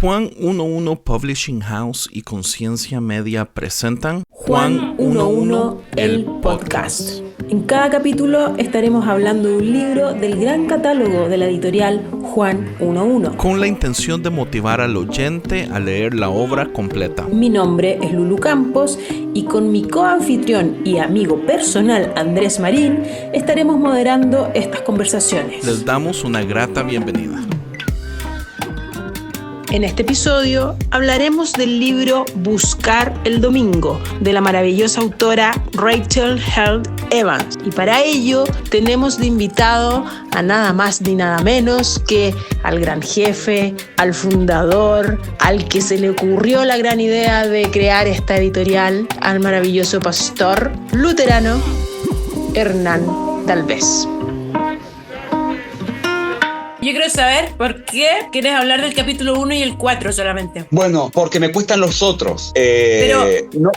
Juan 11 Publishing House y Conciencia Media presentan Juan 11, el podcast. En cada capítulo estaremos hablando de un libro del gran catálogo de la editorial Juan 11. con la intención de motivar al oyente a leer la obra completa. Mi nombre es Lulu Campos y con mi coanfitrión y amigo personal Andrés Marín estaremos moderando estas conversaciones. Les damos una grata bienvenida. En este episodio hablaremos del libro Buscar el Domingo, de la maravillosa autora Rachel Held Evans. Y para ello tenemos de invitado a nada más ni nada menos que al gran jefe, al fundador, al que se le ocurrió la gran idea de crear esta editorial, al maravilloso pastor luterano Hernán Dalvez. Yo quiero saber por qué quieres hablar del capítulo 1 y el 4 solamente. Bueno, porque me cuestan los otros. Pero no.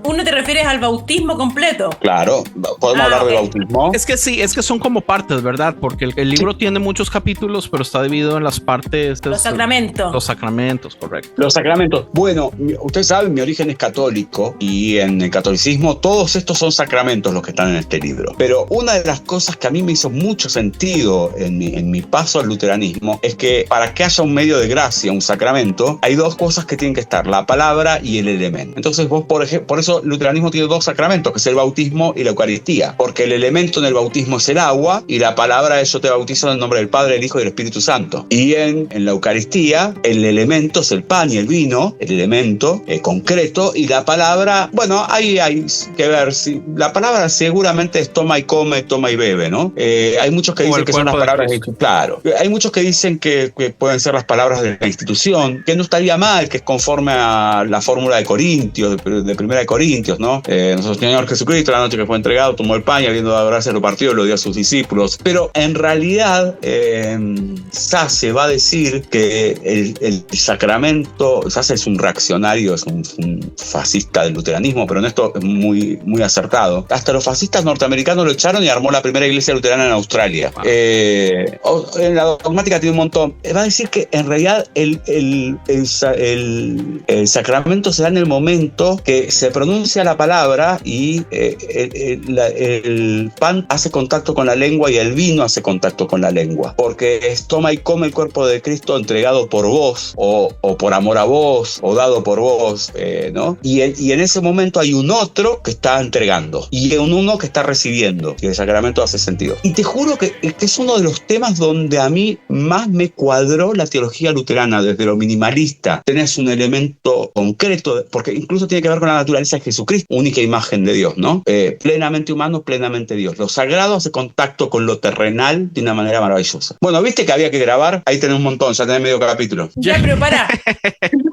Uno te refieres al bautismo completo. Claro, podemos hablar ok. de bautismo. Es que son como partes, ¿verdad? Porque el libro tiene muchos capítulos, pero está dividido en las partes. Los sacramentos. Los sacramentos, correcto. Los sacramentos. Bueno, ustedes saben, mi origen es católico y en el catolicismo todos estos son sacramentos los que están en este libro. Pero una de las cosas que a mí me hizo mucho sentido en mi paso al luteranismo es que para que haya un medio de gracia, un sacramento, hay dos cosas que tienen que estar, la palabra y el elemento. Entonces vos, por eso el luteranismo tiene dos sacramentos, que es el bautismo y la Eucaristía, porque el elemento en el bautismo es el agua y la palabra es yo te bautizo en el nombre del Padre, del Hijo y del Espíritu Santo. Y en la Eucaristía el elemento es el pan y el vino, el elemento concreto, y la palabra, bueno, ahí hay que ver si la palabra seguramente es toma y come, toma y bebe, ¿no? Hay muchos que dicen que son las palabras de Claro, hay muchos que dicen que pueden ser las palabras de la institución, que no estaría mal, que es conforme a la fórmula de Corintios, de Primera de Corintios, ¿no? Nuestro Señor Jesucristo, la noche que fue entregado, tomó el pan y habiendo dado gracias lo partió y lo dio a sus discípulos. Pero en realidad, Sase va a decir que el sacramento, Sase es un reaccionario, es un fascista del luteranismo, pero en esto es muy, muy acertado. Hasta los fascistas norteamericanos lo echaron y armó la primera iglesia luterana en Australia. En la dogmática tiene un montón. Va a decir que en realidad el sacramento se da en el momento que se pronuncia la palabra y el pan hace contacto con la lengua y el vino hace contacto con la lengua, porque es toma y come el cuerpo de Cristo entregado por vos o por amor a vos o dado por vos, ¿no? Y en ese momento hay un otro que está entregando y un uno que está recibiendo, y el sacramento hace sentido. Y te juro que es uno de los temas donde a mí más me cuadró la teología luterana, desde lo minimalista. Tenés un elemento concreto, porque incluso tiene que ver con la naturaleza de Jesucristo, única imagen de Dios, ¿no? Plenamente humano, plenamente Dios. Lo sagrado hace contacto con lo terrenal de una manera maravillosa. Bueno, ¿viste que había que grabar? Ahí tenés un montón, ya tenés medio capítulo. Ya, pero para.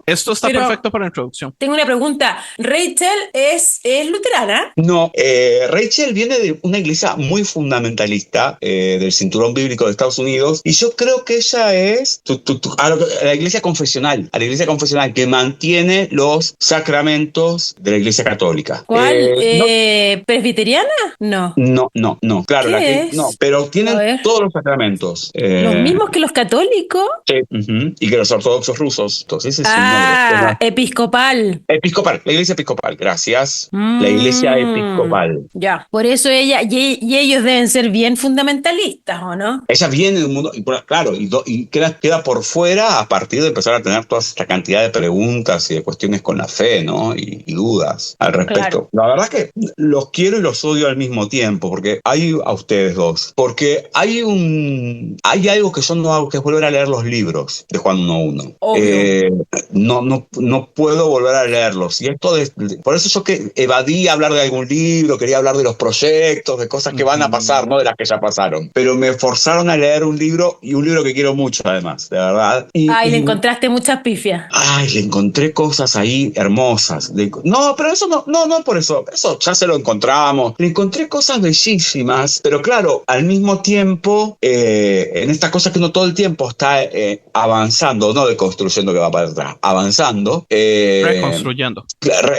Esto está perfecto para introducción. Tengo una pregunta. ¿Rachel es luterana? No, Rachel viene de una iglesia muy fundamentalista, del cinturón bíblico de Estados Unidos, y yo creo que ella es a la iglesia confesional, que mantiene los sacramentos de la iglesia católica. ¿Cuál? ¿Presbiteriana? No. No, claro, no, pero tienen todos los sacramentos. ¿Los mismos que los católicos? Sí, y que los ortodoxos rusos. Entonces es episcopal. La iglesia episcopal, gracias. La iglesia episcopal. Ya, por eso ella y ellos deben ser bien fundamentalistas, ¿o no? Ella viene de un mundo, claro, y queda por fuera a partir de empezar a tener toda esta cantidad de preguntas y de cuestiones con la fe, ¿no? Y dudas al respecto. Claro. La verdad es que los quiero y los odio al mismo tiempo, porque hay a ustedes dos, porque hay algo que yo no hago, que es volver a leer los libros de Juan 11. No puedo volver a leerlos, y esto por eso yo que evadí hablar de algún libro, quería hablar de los proyectos, de cosas que van a pasar, no de las que ya pasaron, pero me forzaron a leer un libro, y un libro que quiero mucho además, de verdad. Le encontraste muchas pifias. Le encontré cosas ahí hermosas. No, pero eso no por eso ya se lo encontrábamos. Le encontré cosas bellísimas, pero claro, al mismo tiempo, en estas cosas que uno todo el tiempo está avanzando, no deconstruyendo que va para atrás, avanzando. Reconstruyendo.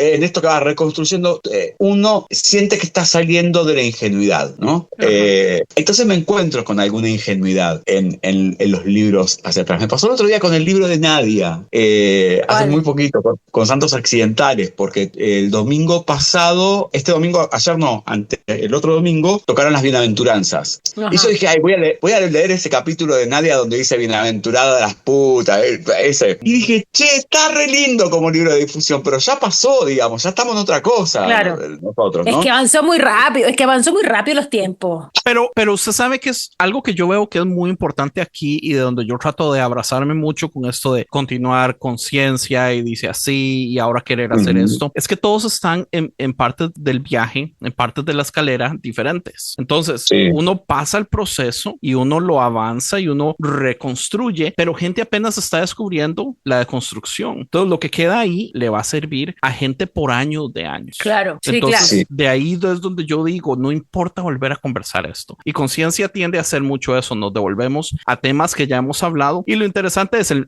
En esto que va reconstruyendo, uno siente que está saliendo de la ingenuidad, ¿no? Entonces me encuentro con alguna ingenuidad en los libros hacia atrás. Me pasó el otro día con el libro de Nadia, hace muy poquito, con Santos Accidentales, porque el domingo pasado, el otro domingo, tocaron las bienaventuranzas. Ajá. Y yo dije, ay, voy a leer ese capítulo de Nadia donde dice bienaventurada las putas, ese. Y dije, che, está re lindo como libro de difusión, pero ya pasó, digamos, ya estamos en otra cosa. Claro. Nosotros, ¿no? Es que avanzó muy rápido los tiempos. Pero usted sabe que es algo que yo veo que es muy importante aquí y de donde yo trato de abrazarme mucho con esto de continuar conciencia y dice así y ahora querer hacer esto. Es que todos están en partes del viaje, en partes de la escalera diferentes. Entonces, uno pasa el proceso y uno lo avanza y uno reconstruye, pero gente apenas está descubriendo la deconstrucción. Entonces, lo que queda ahí le va a servir a gente por años de años. Claro, sí, entonces, claro. De ahí es donde yo digo, no importa volver a conversar esto. Y conciencia tiende a hacer mucho eso. Nos devolvemos a temas que ya hemos hablado. Y lo interesante es el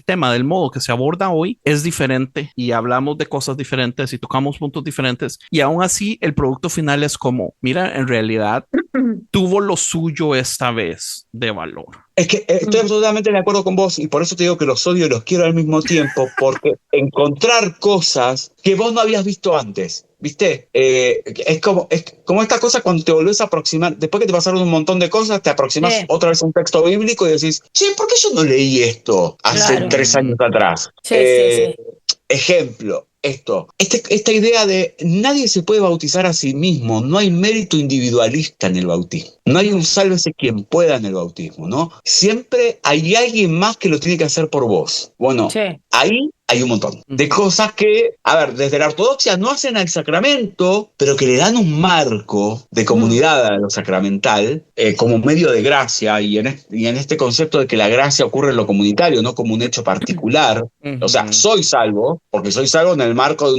tema del modo que se aborda hoy es diferente y hablamos de cosas diferentes y tocamos puntos diferentes. Y aún así, el producto final es como, mira, en realidad tuvo lo suyo esta vez de valor. Es que estoy absolutamente de acuerdo con vos y por eso te digo que los odio y los quiero al mismo tiempo, porque encontrar cosas que vos no habías visto antes, ¿viste? Es como esta cosa cuando te volvés a aproximar, después que te pasaron un montón de cosas, te aproximas otra vez a un texto bíblico y decís, che, ¿por qué yo no leí esto hace 3 años atrás? Sí. Ejemplo. Esta idea de nadie se puede bautizar a sí mismo, no hay mérito individualista en el bautismo, no hay un sálvese quien pueda en el bautismo, ¿no? Siempre hay alguien más que lo tiene que hacer por vos. Bueno, ahí hay un montón de cosas que, a ver, desde la ortodoxia no hacen al sacramento, pero que le dan un marco de comunidad a lo sacramental como medio de gracia y en este concepto de que la gracia ocurre en lo comunitario, no como un hecho particular. O sea, soy salvo, porque soy salvo en el marco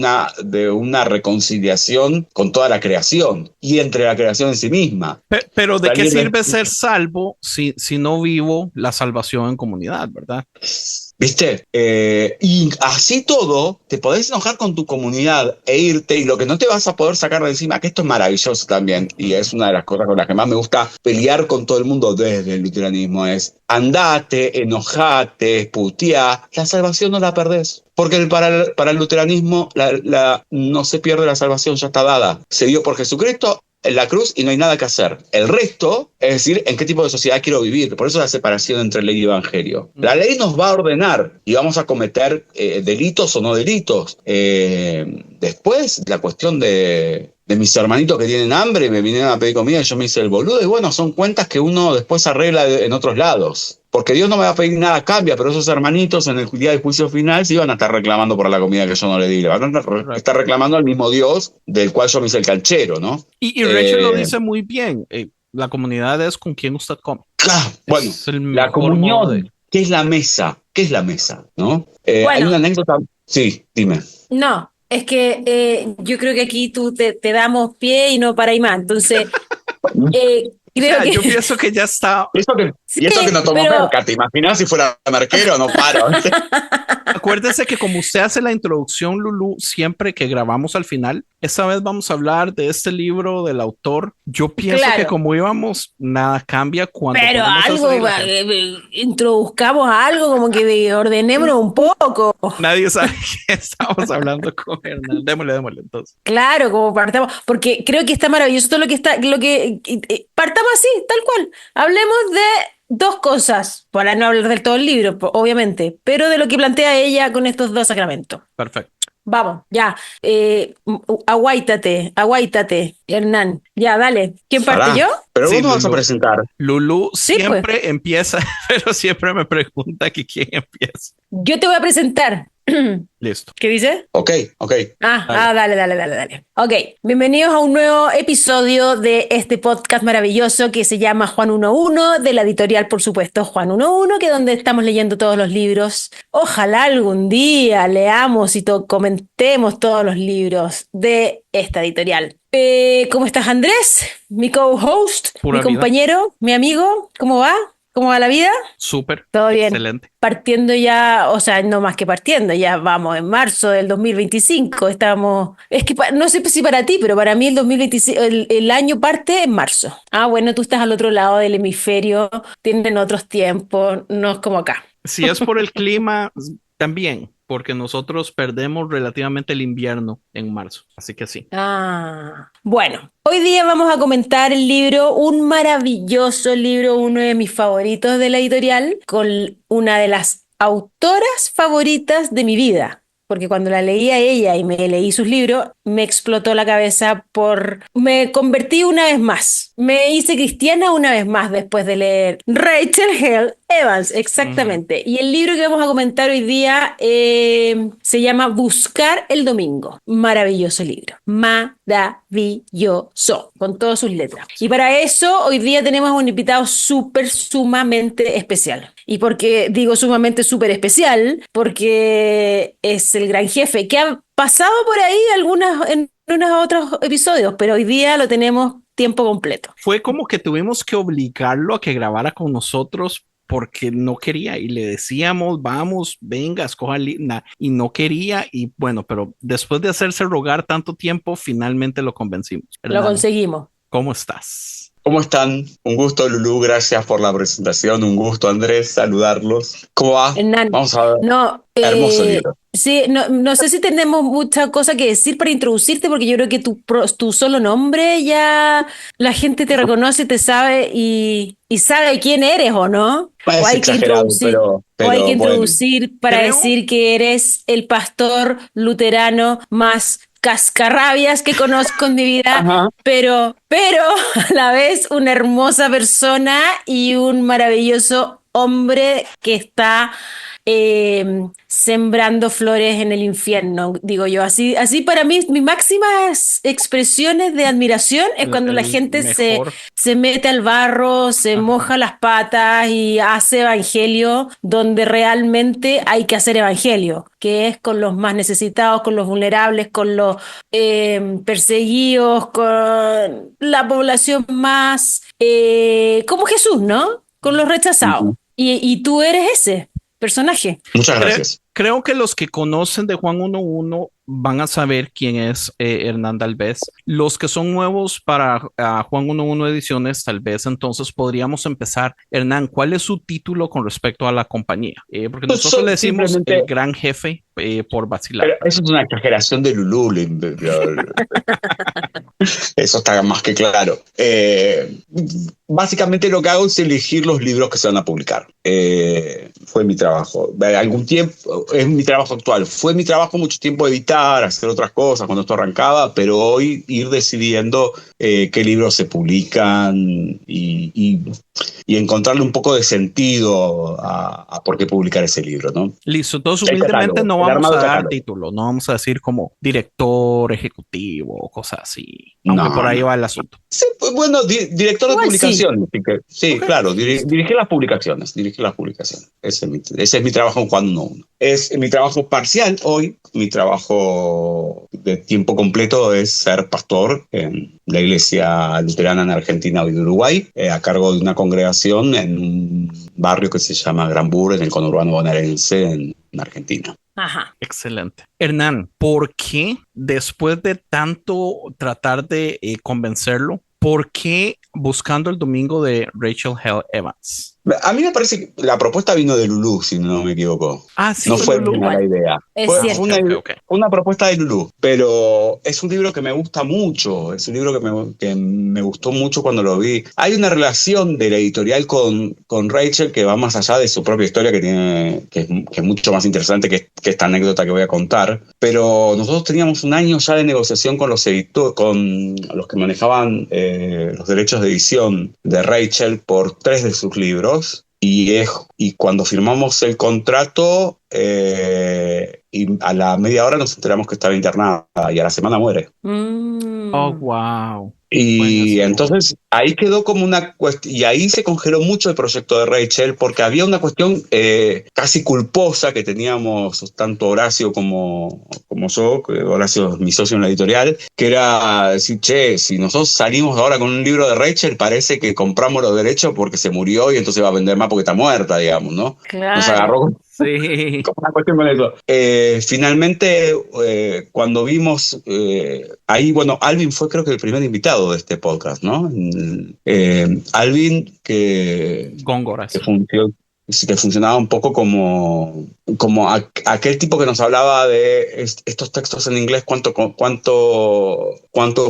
de una reconciliación con toda la creación y entre la creación en sí misma. Pero ¿de qué sirve ser salvo si no vivo la salvación en comunidad, verdad? ¿Viste? Y así todo, te podés enojar con tu comunidad e irte, y lo que no te vas a poder sacar de encima, que esto es maravilloso también, y es una de las cosas con las que más me gusta pelear con todo el mundo desde el luteranismo, es andate, enojate, puteá, la salvación no la perdés. Porque para el luteranismo no se pierde la salvación, ya está dada. Se dio por Jesucristo en la cruz y no hay nada que hacer. El resto, es decir, en qué tipo de sociedad quiero vivir. Por eso la separación entre ley y evangelio. La ley nos va a ordenar y vamos a cometer delitos o no delitos. Después, la cuestión de mis hermanitos que tienen hambre y me vinieron a pedir comida y yo me hice el boludo. Y bueno, son cuentas que uno después arregla en otros lados. Porque Dios no me va a pedir nada a cambio, pero esos hermanitos en el día del juicio final se iban a estar reclamando por la comida que yo no le di. Le van a estar reclamando al mismo Dios del cual yo me hice el canchero, ¿no? Y Rachel lo dice muy bien. La comunidad es con quien usted come. Bueno, la comunión, ¿qué es la mesa? ¿Qué es la mesa? ¿No? Hay una anécdota. Sí, dime. No, es que yo creo que aquí tú te damos pie y no para ahí más. Entonces, yo pienso que ya está. Y eso que no tomó Merca, ¿te imaginas si fuera Merquero? No paro. Acuérdese que como usted hace la introducción, Lulú, siempre que grabamos al final, esta vez vamos a hablar de este libro del autor. Yo pienso que como íbamos, nada cambia cuando. Pero algo, introduzcamos algo, como que ordenémonos un poco. Nadie sabe qué estamos hablando con Hernán. Démosle entonces. Claro, como partamos, porque creo que está maravilloso todo partamos así, tal cual. Hablemos de 2 cosas, para no hablar del todo el libro, obviamente, pero de lo que plantea ella con estos 2 sacramentos. Perfecto. Vamos, ya. Aguáitate, Hernán. Ya, dale. ¿Quién parte, yo? Pero vos no vas a presentar. Lulú siempre empieza, pero siempre me pregunta que quién empieza. Yo te voy a presentar. Listo. ¿Qué dice? Ok. Dale. Ok, bienvenidos a un nuevo episodio de este podcast maravilloso que se llama Juan 1.1, de la editorial, por supuesto, Juan 1.1, que es donde estamos leyendo todos los libros. Ojalá algún día leamos y comentemos todos los libros de esta editorial. ¿Cómo estás, Andrés? Mi co-host, mi compañero, mi amigo, ¿cómo va? ¿Cómo va la vida? Súper. Todo bien. Excelente. Partiendo ya, o sea, no más que partiendo, ya vamos en marzo del 2025. Estamos, es que no sé si para ti, pero para mí el 2025, el año parte en marzo. Ah, bueno, tú estás al otro lado del hemisferio, tienen otros tiempos, no es como acá. Si es por el clima, también, porque nosotros perdemos relativamente el invierno en marzo. Así que sí. Ah, bueno, hoy día vamos a comentar el libro, un maravilloso libro, uno de mis favoritos de la editorial, con una de las autoras favoritas de mi vida. Porque cuando la leí a ella y me leí sus libros, me explotó la cabeza me convertí una vez más. Me hice cristiana una vez más después de leer Rachel Held Evans, exactamente. Y el libro que vamos a comentar hoy día se llama Buscar el Domingo. Maravilloso libro. Maravilloso, con todas sus letras. Y para eso, hoy día tenemos un invitado sumamente especial. ¿Y por qué digo sumamente súper especial? Porque es el gran jefe que ha pasado por ahí en unos otros episodios, pero hoy día lo tenemos tiempo completo. Fue como que tuvimos que obligarlo a que grabara con nosotros porque no quería y le decíamos, vamos, venga, escoja y no quería y bueno, pero después de hacerse rogar tanto tiempo, finalmente lo convencimos. Lo conseguimos. ¿Cómo estás? ¿Cómo están? Un gusto, Lulú, gracias por la presentación, un gusto, Andrés, saludarlos. ¿Cómo va? Hernán, Vamos a ver. no, Hermoso libro. Sí, no sé si tenemos mucha cosa que decir para introducirte, porque yo creo que tu solo nombre ya la gente te reconoce, te sabe y sabe quién eres, ¿o no? Es O hay que exagerado, introducir, pero o hay que bueno. introducir para Creo- decir que eres el pastor luterano más cascarrabias que conozco en mi vida, Ajá. pero a la vez una hermosa persona y un maravilloso hombre que está sembrando flores en el infierno, digo yo. Así para mí, mis máximas expresiones de admiración es cuando la gente se mete al barro, se moja las patas y hace evangelio donde realmente hay que hacer evangelio, que es con los más necesitados, con los vulnerables, con los perseguidos, con la población más como Jesús, ¿no? Con los rechazados. Uh-huh. Y tú eres ese personaje. Muchas gracias. Creo que los que conocen de Juan 1.1 van a saber quién es Hernán Dalvez. Los que son nuevos para Juan 1.1 ediciones, tal vez entonces podríamos empezar. Hernán, ¿cuál es su título con respecto a la compañía? Porque nosotros le decimos el gran jefe por vacilar. Pero eso es una exageración de Lulú. Eso está más que claro. Básicamente lo que hago es elegir los libros que se van a publicar. Fue mi trabajo. Algún tiempo, es mi trabajo actual. Fue mi trabajo mucho tiempo editar, hacer otras cosas cuando esto arrancaba, pero hoy ir decidiendo qué libros se publican y encontrarle un poco de sentido a por qué publicar ese libro, ¿no? Listo, entonces humildemente no vamos a dar título, no vamos a decir como director ejecutivo o cosas así, aunque por ahí va el asunto. Sí, bueno, director de publicaciones. Sí, claro, dirigir las publicaciones. Ese es mi trabajo en Juan 1.1. Es mi trabajo parcial hoy. Mi trabajo de tiempo completo es ser pastor en la iglesia luterana en Argentina y Uruguay, a cargo de una congregación en un barrio que se llama Granbur, en el conurbano bonaerense en Argentina. Ajá. Excelente. Hernán, ¿por qué después de tanto tratar de convencerlo, por qué Buscando el Domingo de Rachel Held Evans? A mí me parece que la propuesta vino de Lulú, si no me equivoco. Ah, sí. No fue Lulú. la idea. Es Fue una propuesta de Lulú, pero es un libro que me gusta mucho. Es un libro que me gustó mucho cuando lo vi. Hay una relación de la editorial con Rachel que va más allá de su propia historia, que es mucho más interesante que esta anécdota que voy a contar. Pero nosotros teníamos un año ya de negociación con los editores, con los que manejaban los derechos de edición de Rachel por 3 de sus libros. Y cuando firmamos el contrato, y a la media hora nos enteramos que estaba internada y a la semana muere. Oh, wow. Y Buenísimo. entonces ahí quedó como una cuestión, y ahí se congeló mucho el proyecto de Rachel, porque había una cuestión casi culposa que teníamos tanto Horacio como yo, que Horacio es mi socio en la editorial, que era decir, che, si nosotros salimos ahora con un libro de Rachel, parece que compramos los derechos porque se murió y entonces va a vender más porque está muerta, digamos, ¿no? Claro. Nos agarró Sí. como una cuestión con eso. Finalmente, cuando vimos ahí, bueno, Alvin fue creo que el primer invitado de este podcast, ¿no? Alvin, que Góngora. que funcionaba un poco como aquel tipo que nos hablaba de estos textos en inglés, cuánto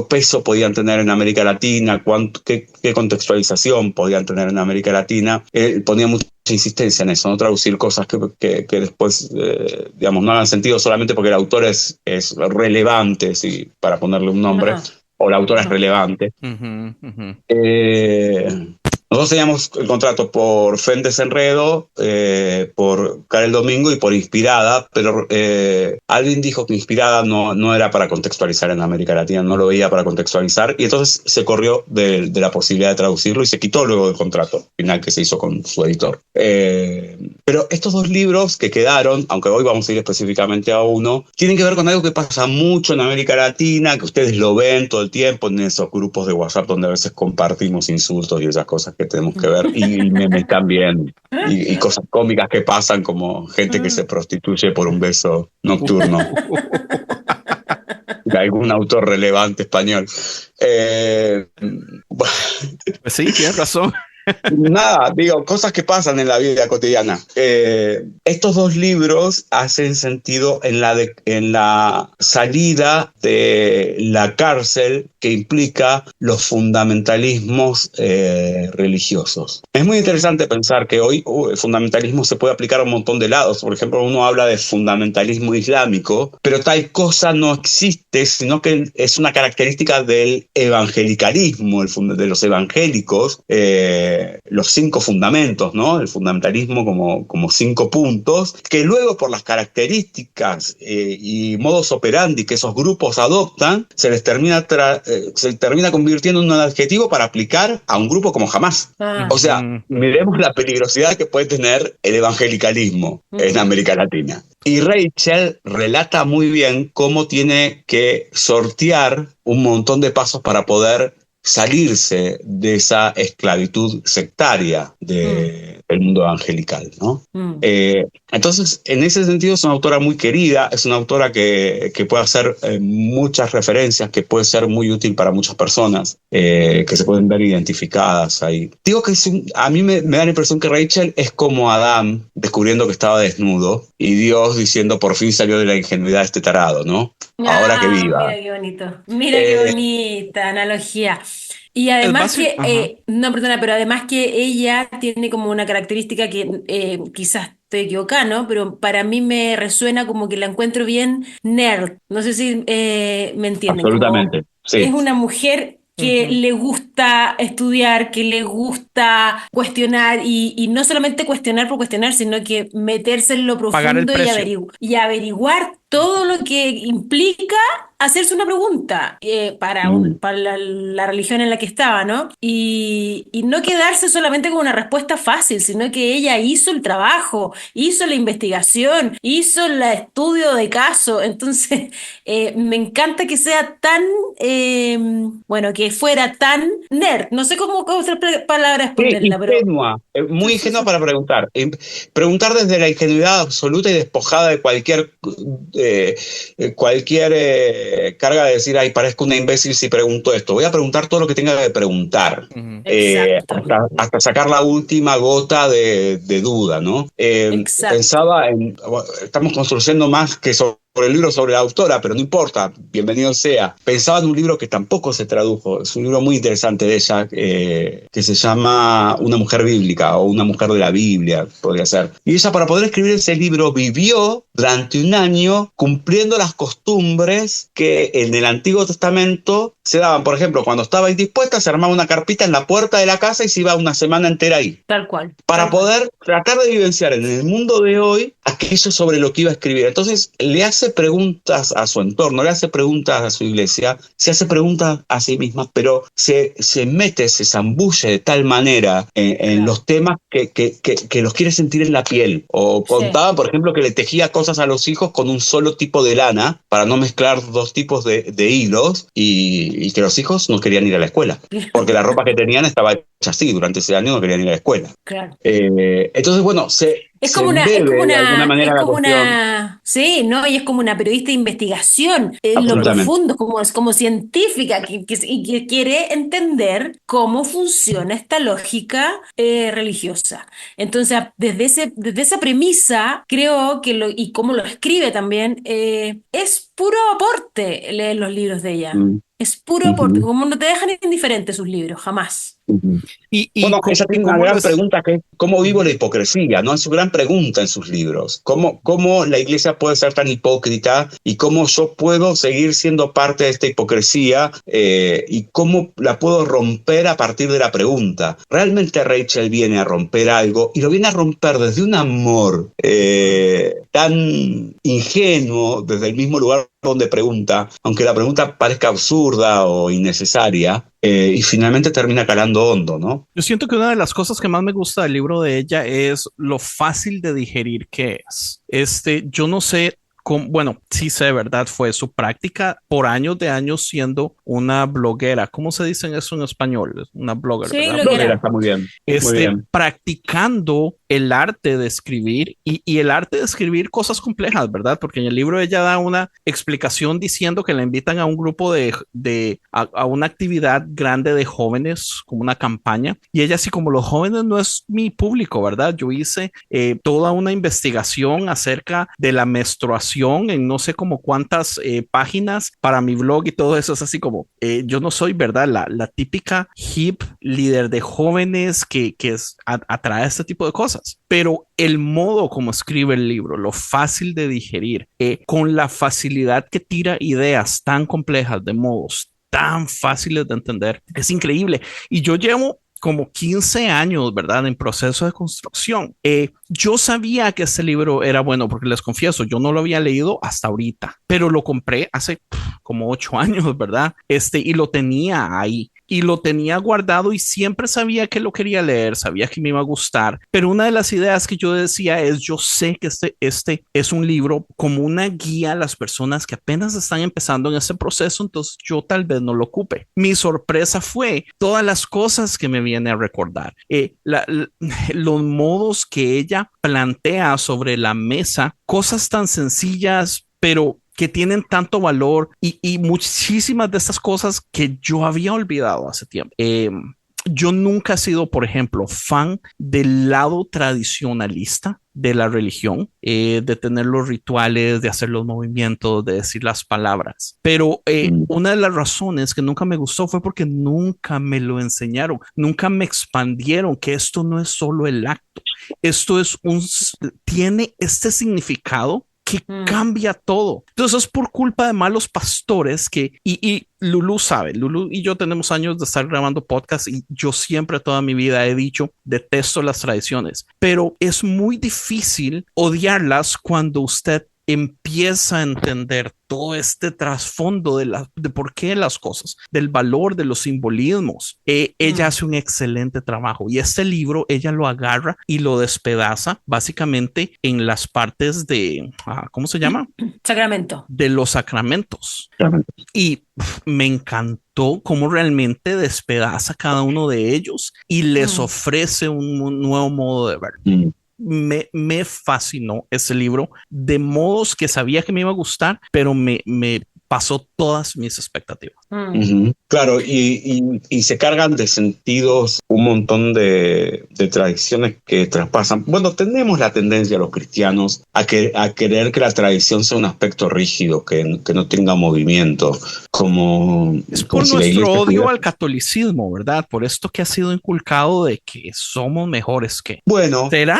peso podían tener en América Latina, qué contextualización podían tener en América Latina. Él ponía mucha insistencia en eso, no traducir cosas que después, digamos, no hagan sentido solamente porque el autor es relevante, ¿sí? Para ponerle un nombre, o la autora es relevante. Nosotros teníamos el contrato por Fe en Desenredo, por Cara el Domingo y por Inspirada, pero Alvin dijo que Inspirada no era para contextualizar en América Latina, no lo veía para contextualizar, y entonces se corrió de la posibilidad de traducirlo y se quitó luego del contrato final que se hizo con su editor. Pero estos dos libros que quedaron, aunque hoy vamos a ir específicamente a uno, tienen que ver con algo que pasa mucho en América Latina, que ustedes lo ven todo el tiempo en esos grupos de WhatsApp donde a veces compartimos insultos y esas cosas que tenemos que ver, y memes también, y cosas cómicas que pasan, como gente que se prostituye por un beso nocturno de algún autor relevante español. Pues sí, tienes razón. Nada, digo, cosas que pasan en la vida cotidiana. Estos dos libros hacen sentido en la salida de la cárcel que implica los fundamentalismos religiosos. Es muy interesante pensar que hoy el fundamentalismo se puede aplicar a un montón de lados. Por ejemplo, uno habla de fundamentalismo islámico, pero tal cosa no existe, sino que es una característica del evangelicalismo, de los evangélicos, los 5 fundamentos, ¿no? El fundamentalismo como 5 puntos, que luego por las características y modus operandi que esos grupos adoptan, se termina convirtiendo en un adjetivo para aplicar a un grupo como Hamás. O sea, miremos la peligrosidad que puede tener el evangelicalismo en América Latina. Y Rachel relata muy bien cómo tiene que sortear un montón de pasos para poder salirse de esa esclavitud sectaria del mundo evangelical, ¿no? Entonces, en ese sentido es una autora muy querida, es una autora que puede hacer muchas referencias, que puede ser muy útil para muchas personas, que se pueden ver identificadas ahí. Digo que a mí me da la impresión que Rachel es como Adán descubriendo que estaba desnudo y Dios diciendo por fin salió de la ingenuidad este tarado, ¿no? Ahora que viva. Mira qué bonito, mira qué bonita analogía. Y además pero además que ella tiene como una característica que quizás estoy equivocada, ¿no? Pero para mí me resuena como que la encuentro bien nerd. No sé si me entienden. Absolutamente, sí. Es una mujer que le gusta estudiar, que le gusta cuestionar y no solamente cuestionar por cuestionar, sino que meterse en lo profundo y averiguar todo lo que implica hacerse una pregunta para la religión en la que estaba, ¿no? Y no quedarse solamente con una respuesta fácil, sino que ella hizo el trabajo, hizo la investigación, hizo el estudio de caso. Entonces, me encanta que sea tan, que fuera tan nerd. No sé cómo otra palabra ponerla, pero... Ingenua, muy ingenua para preguntar. Preguntar desde la ingenuidad absoluta y despojada de cualquier carga de decir, ay, parezco una imbécil si pregunto esto. Voy a preguntar todo lo que tenga que preguntar. Hasta sacar la última gota de duda, ¿no? Pensaba estamos construyendo más que el libro sobre la autora, pero no importa, bienvenido sea. Pensaba en un libro que tampoco se tradujo, es un libro muy interesante de ella, que se llama Una mujer bíblica o Una mujer de la Biblia, podría ser. Y ella, para poder escribir ese libro, vivió durante un año cumpliendo las costumbres que en el Antiguo Testamento se daban. Por ejemplo, cuando estaba indispuesta, se armaba una carpita en la puerta de la casa y se iba una semana entera ahí. Tal cual. Para poder tratar de vivenciar en el mundo de hoy aquello sobre lo que iba a escribir. Entonces, le hace preguntas a su entorno, le hace preguntas a su iglesia, se hace preguntas a sí misma, pero se mete, se zambulle de tal manera en los temas que los quiere sentir en la piel. O contaba, por ejemplo, que le tejía cosas a los hijos con un solo tipo de lana para no mezclar dos tipos de hilos y que los hijos no querían ir a la escuela porque la ropa que tenían estaba hecha así. Durante ese año no querían ir a la escuela. Claro. Entonces, bueno, es como una, sí, ¿no? Y es como una periodista de investigación en lo profundo, como científica que quiere entender cómo funciona esta lógica religiosa. Entonces, desde esa premisa, creo que y cómo lo escribe también, es puro aporte leer los libros de ella. Es puro aporte, como no te dejan indiferente sus libros, jamás. Bueno, ella tiene una gran pregunta, que es ¿cómo vivo la hipocresía? ¿No? Es su gran pregunta en sus libros. ¿Cómo la iglesia puede ser tan hipócrita y cómo yo puedo seguir siendo parte de esta hipocresía y cómo la puedo romper a partir de la pregunta? Realmente Rachel viene a romper algo y lo viene a romper desde un amor tan ingenuo, desde el mismo lugar donde pregunta, aunque la pregunta parezca absurda o innecesaria, y finalmente termina calando hondo, ¿no? Yo siento que una de las cosas que más me gusta del libro de ella es lo fácil de digerir que es. Yo no sé bueno, sí sé, ¿verdad? Fue su práctica por años de años siendo una bloguera. ¿Cómo se dice eso en español? Una blogger, sí, ¿verdad? Bloguera, está muy bien. Muy bien. Practicando el arte de escribir y el arte de escribir cosas complejas, ¿verdad? Porque en el libro ella da una explicación diciendo que la invitan a un grupo a una actividad grande de jóvenes, como una campaña, y ella así como los jóvenes no es mi público, ¿verdad? Yo hice toda una investigación acerca de la menstruación en no sé como cuántas páginas para mi blog y todo eso. Es así como yo no soy, ¿verdad? La típica hip líder de jóvenes que atrae este tipo de cosas, pero el modo como escribe el libro, lo fácil de digerir, con la facilidad que tira ideas tan complejas de modos tan fáciles de entender, es increíble. Y yo llevo como 15 años, ¿verdad? En proceso de construcción. Yo sabía que este libro era bueno porque les confieso, yo no lo había leído hasta ahorita, pero lo compré hace como 8 años, ¿verdad? Y lo tenía ahí. Y lo tenía guardado y siempre sabía que lo quería leer, sabía que me iba a gustar. Pero una de las ideas que yo decía es, yo sé que este es un libro como una guía a las personas que apenas están empezando en este proceso, entonces yo tal vez no lo ocupe. Mi sorpresa fue todas las cosas que me viene a recordar. Los modos que ella plantea sobre la mesa, cosas tan sencillas, pero que tienen tanto valor y muchísimas de estas cosas que yo había olvidado hace tiempo. Yo nunca he sido, por ejemplo, fan del lado tradicionalista de la religión, de tener los rituales, de hacer los movimientos, de decir las palabras. Pero una de las razones que nunca me gustó fue porque nunca me lo enseñaron, nunca me expandieron que esto no es solo el acto, esto tiene este significado que cambia todo. Entonces es por culpa de malos pastores y Lulu sabe, Lulu y yo tenemos años de estar grabando podcast y yo siempre toda mi vida he dicho, detesto las tradiciones, pero es muy difícil odiarlas cuando usted empieza a entender todo este trasfondo de por qué las cosas, del valor de los simbolismos. Ella hace un excelente trabajo y este libro ella lo agarra y lo despedaza básicamente en las partes de, ¿cómo se llama? Sacramento. De los sacramentos. Y me encantó cómo realmente despedaza cada uno de ellos y les ofrece un nuevo modo de ver. Me fascinó ese libro de modos que sabía que me iba a gustar, pero me pasó todas mis expectativas. Claro, y se cargan de sentidos un montón de tradiciones que traspasan. Bueno, tenemos la tendencia los cristianos a querer que la tradición sea un aspecto rígido, que no tenga movimiento, como... Es por si nuestro odio al catolicismo, ¿verdad? Por esto que ha sido inculcado de que somos mejores que... Bueno, ¿será?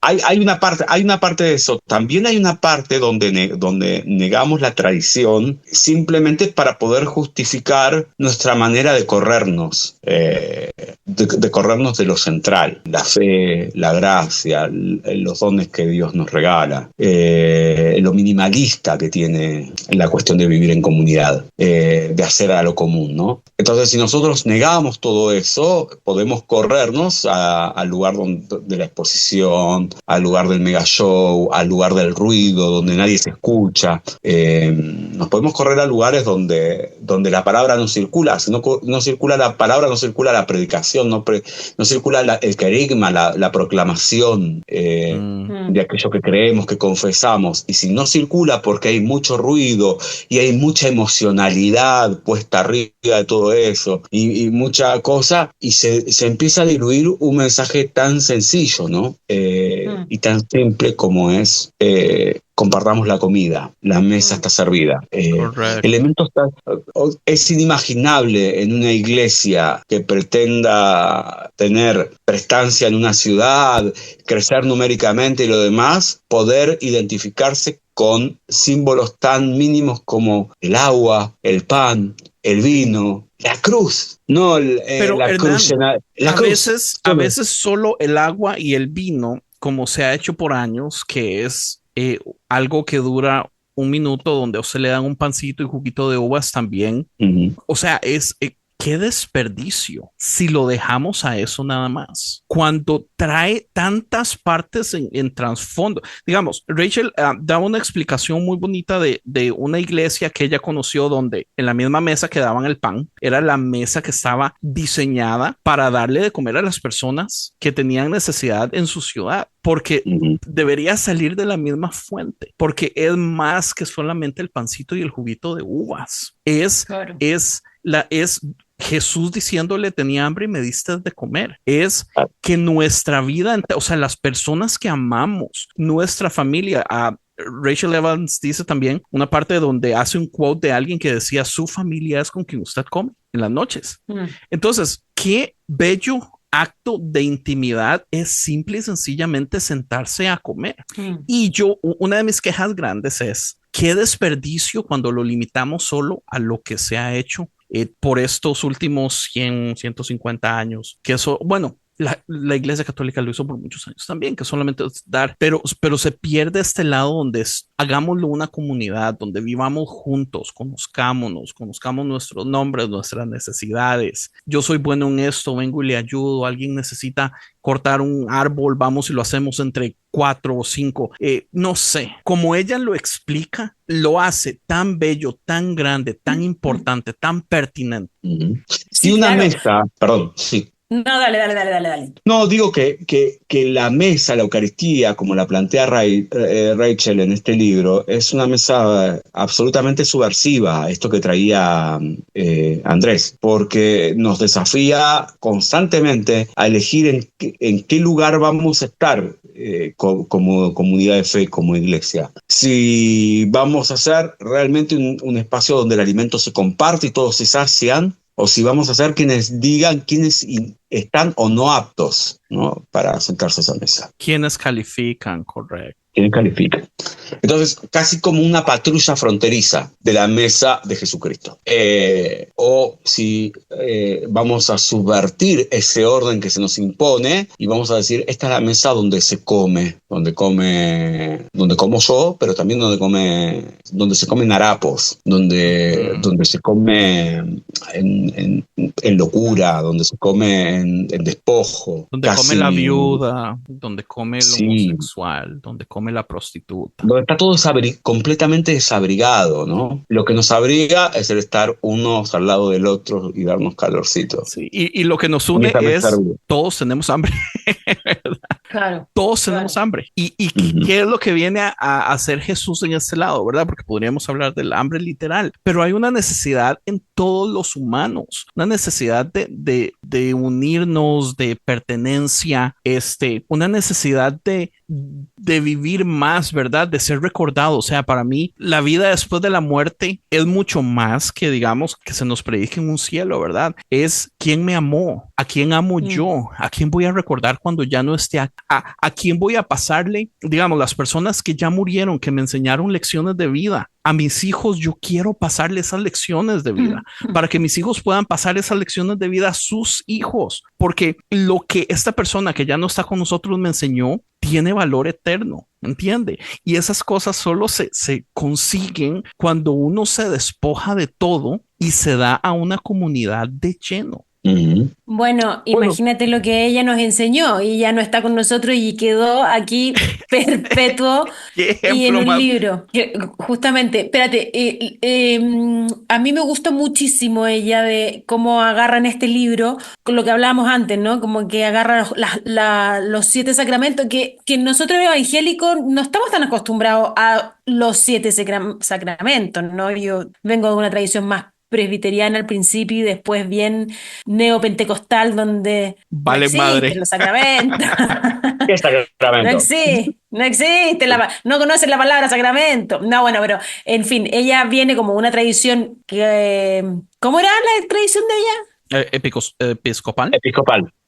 Hay una parte de eso. También hay una parte donde negamos la tradición simplemente para poder justificar nuestra manera de corrernos, de corrernos de lo central, la fe, la gracia, los dones que Dios nos regala, lo minimalista que tiene la cuestión de vivir en comunidad, de hacer a lo común, ¿no? Entonces, si nosotros negamos todo eso, podemos corrernos al lugar de la exposición, al lugar del mega show, al lugar del ruido, donde nadie se escucha. Nos podemos correr a lugares donde la palabra no circula. Si no circula la palabra, no circula la predicación, no circula el querigma, la proclamación de aquello que creemos, que confesamos. Y si no circula porque hay mucho ruido y hay mucha emocionalidad puesta arriba de todo eso y mucha cosa, y se empieza a diluir un mensaje tan sencillo, ¿no? Y tan simple como es compartamos la comida, la mesa está servida. Elementos es inimaginable en una iglesia que pretenda tener prestancia en una ciudad, crecer numéricamente y lo demás, poder identificarse con símbolos tan mínimos como el agua, el pan, el vino, la cruz. No, pero la Hernán, cruz. A veces solo el agua y el vino, como se ha hecho por años, que es algo que dura 1 minuto, donde a usted le dan un pancito y juguito de uvas también. O sea, qué desperdicio si lo dejamos a eso nada más. Cuando trae tantas partes en trasfondo. Digamos, Rachel daba una explicación muy bonita de una iglesia que ella conoció donde en la misma mesa que daban el pan, era la mesa que estaba diseñada para darle de comer a las personas que tenían necesidad en su ciudad. Porque debería salir de la misma fuente, porque es más que solamente el pancito y el juguito de uvas. Es Jesús diciéndole, tenía hambre y me diste de comer. Es que nuestra vida, o sea, las personas que amamos, nuestra familia, Rachel Evans dice también una parte donde hace un quote de alguien que decía, su familia es con quien usted come en las noches. Entonces, qué bello acto de intimidad es simple y sencillamente sentarse a comer. Y una de mis quejas grandes es qué desperdicio cuando lo limitamos solo a lo que se ha hecho por estos últimos 100, 150 años, que eso, bueno, la Iglesia Católica lo hizo por muchos años también, que solamente es dar, pero se pierde este lado donde hagámoslo una comunidad, donde vivamos juntos, conozcamos nuestros nombres, nuestras necesidades. Yo soy bueno en esto, vengo y le ayudo. Alguien necesita cortar un árbol, vamos y lo hacemos entre 4 o 5. No sé, como ella lo explica, lo hace tan bello, tan grande, tan importante, tan pertinente. Si una mesa, perdón, sí. No, dale. No, digo que la mesa, la Eucaristía, como la plantea Rachel en este libro, es una mesa absolutamente subversiva, esto que traía Andrés, porque nos desafía constantemente a elegir en qué lugar vamos a estar como comunidad de fe, como iglesia. Si vamos a ser realmente un espacio donde el alimento se comparte y todos se sacian, o si vamos a ser quienes digan quiénes están o no aptos, ¿no?, para sentarse a esa mesa. ¿Quiénes califican? Correcto. ¿Quiénes califican? Entonces, casi como una patrulla fronteriza de la mesa de Jesucristo. O si vamos a subvertir ese orden que se nos impone y vamos a decir, esta es la mesa donde se come, donde como yo, pero también donde se comen harapos, donde se come en locura, donde se come en despojo. Donde come la viuda, donde come el homosexual, donde come la prostituta. Donde está todo completamente desabrigado, ¿no? Lo que nos abriga es el estar unos al lado del otro y darnos calorcito. Sí, y lo que nos une es todos tenemos hambre. Claro. Todos tenemos hambre. ¿Y qué es lo que viene a hacer Jesús en este lado, verdad? Porque podríamos hablar del hambre literal, pero hay una necesidad en todos los humanos, una necesidad de unirnos, de pertenencia, una necesidad de vivir más, ¿verdad? De ser recordado. O sea, para mí, la vida después de la muerte es mucho más que, digamos, que se nos predique en un cielo, ¿verdad? Es quién me amó, a quién amo yo, a quién voy a recordar cuando ya no esté, a quién voy a pasarle, digamos, las personas que ya murieron, que me enseñaron lecciones de vida. A mis hijos yo quiero pasarle esas lecciones de vida para que mis hijos puedan pasar esas lecciones de vida a sus hijos, porque lo que esta persona que ya no está con nosotros me enseñó tiene valor eterno, ¿entiende? Y esas cosas solo se consiguen cuando uno se despoja de todo y se da a una comunidad de lleno. Bueno, imagínate lo que ella nos enseñó y ya no está con nosotros y quedó aquí perpetuo y en un libro. Justamente, espérate, a mí me gusta muchísimo ella de cómo agarran este libro, con lo que hablábamos antes, ¿no? Como que agarra los 7 sacramentos, que nosotros evangélicos no estamos tan acostumbrados a los 7 sacramentos, ¿no? Yo vengo de una tradición más presbiteriana al principio y después bien neopentecostal, donde vale no existen madre los sacramentos. ¿Qué sacramento? No existe, no conocen la palabra sacramento. No, bueno, pero en fin, ella viene como una tradición que... ¿Cómo era la tradición de ella?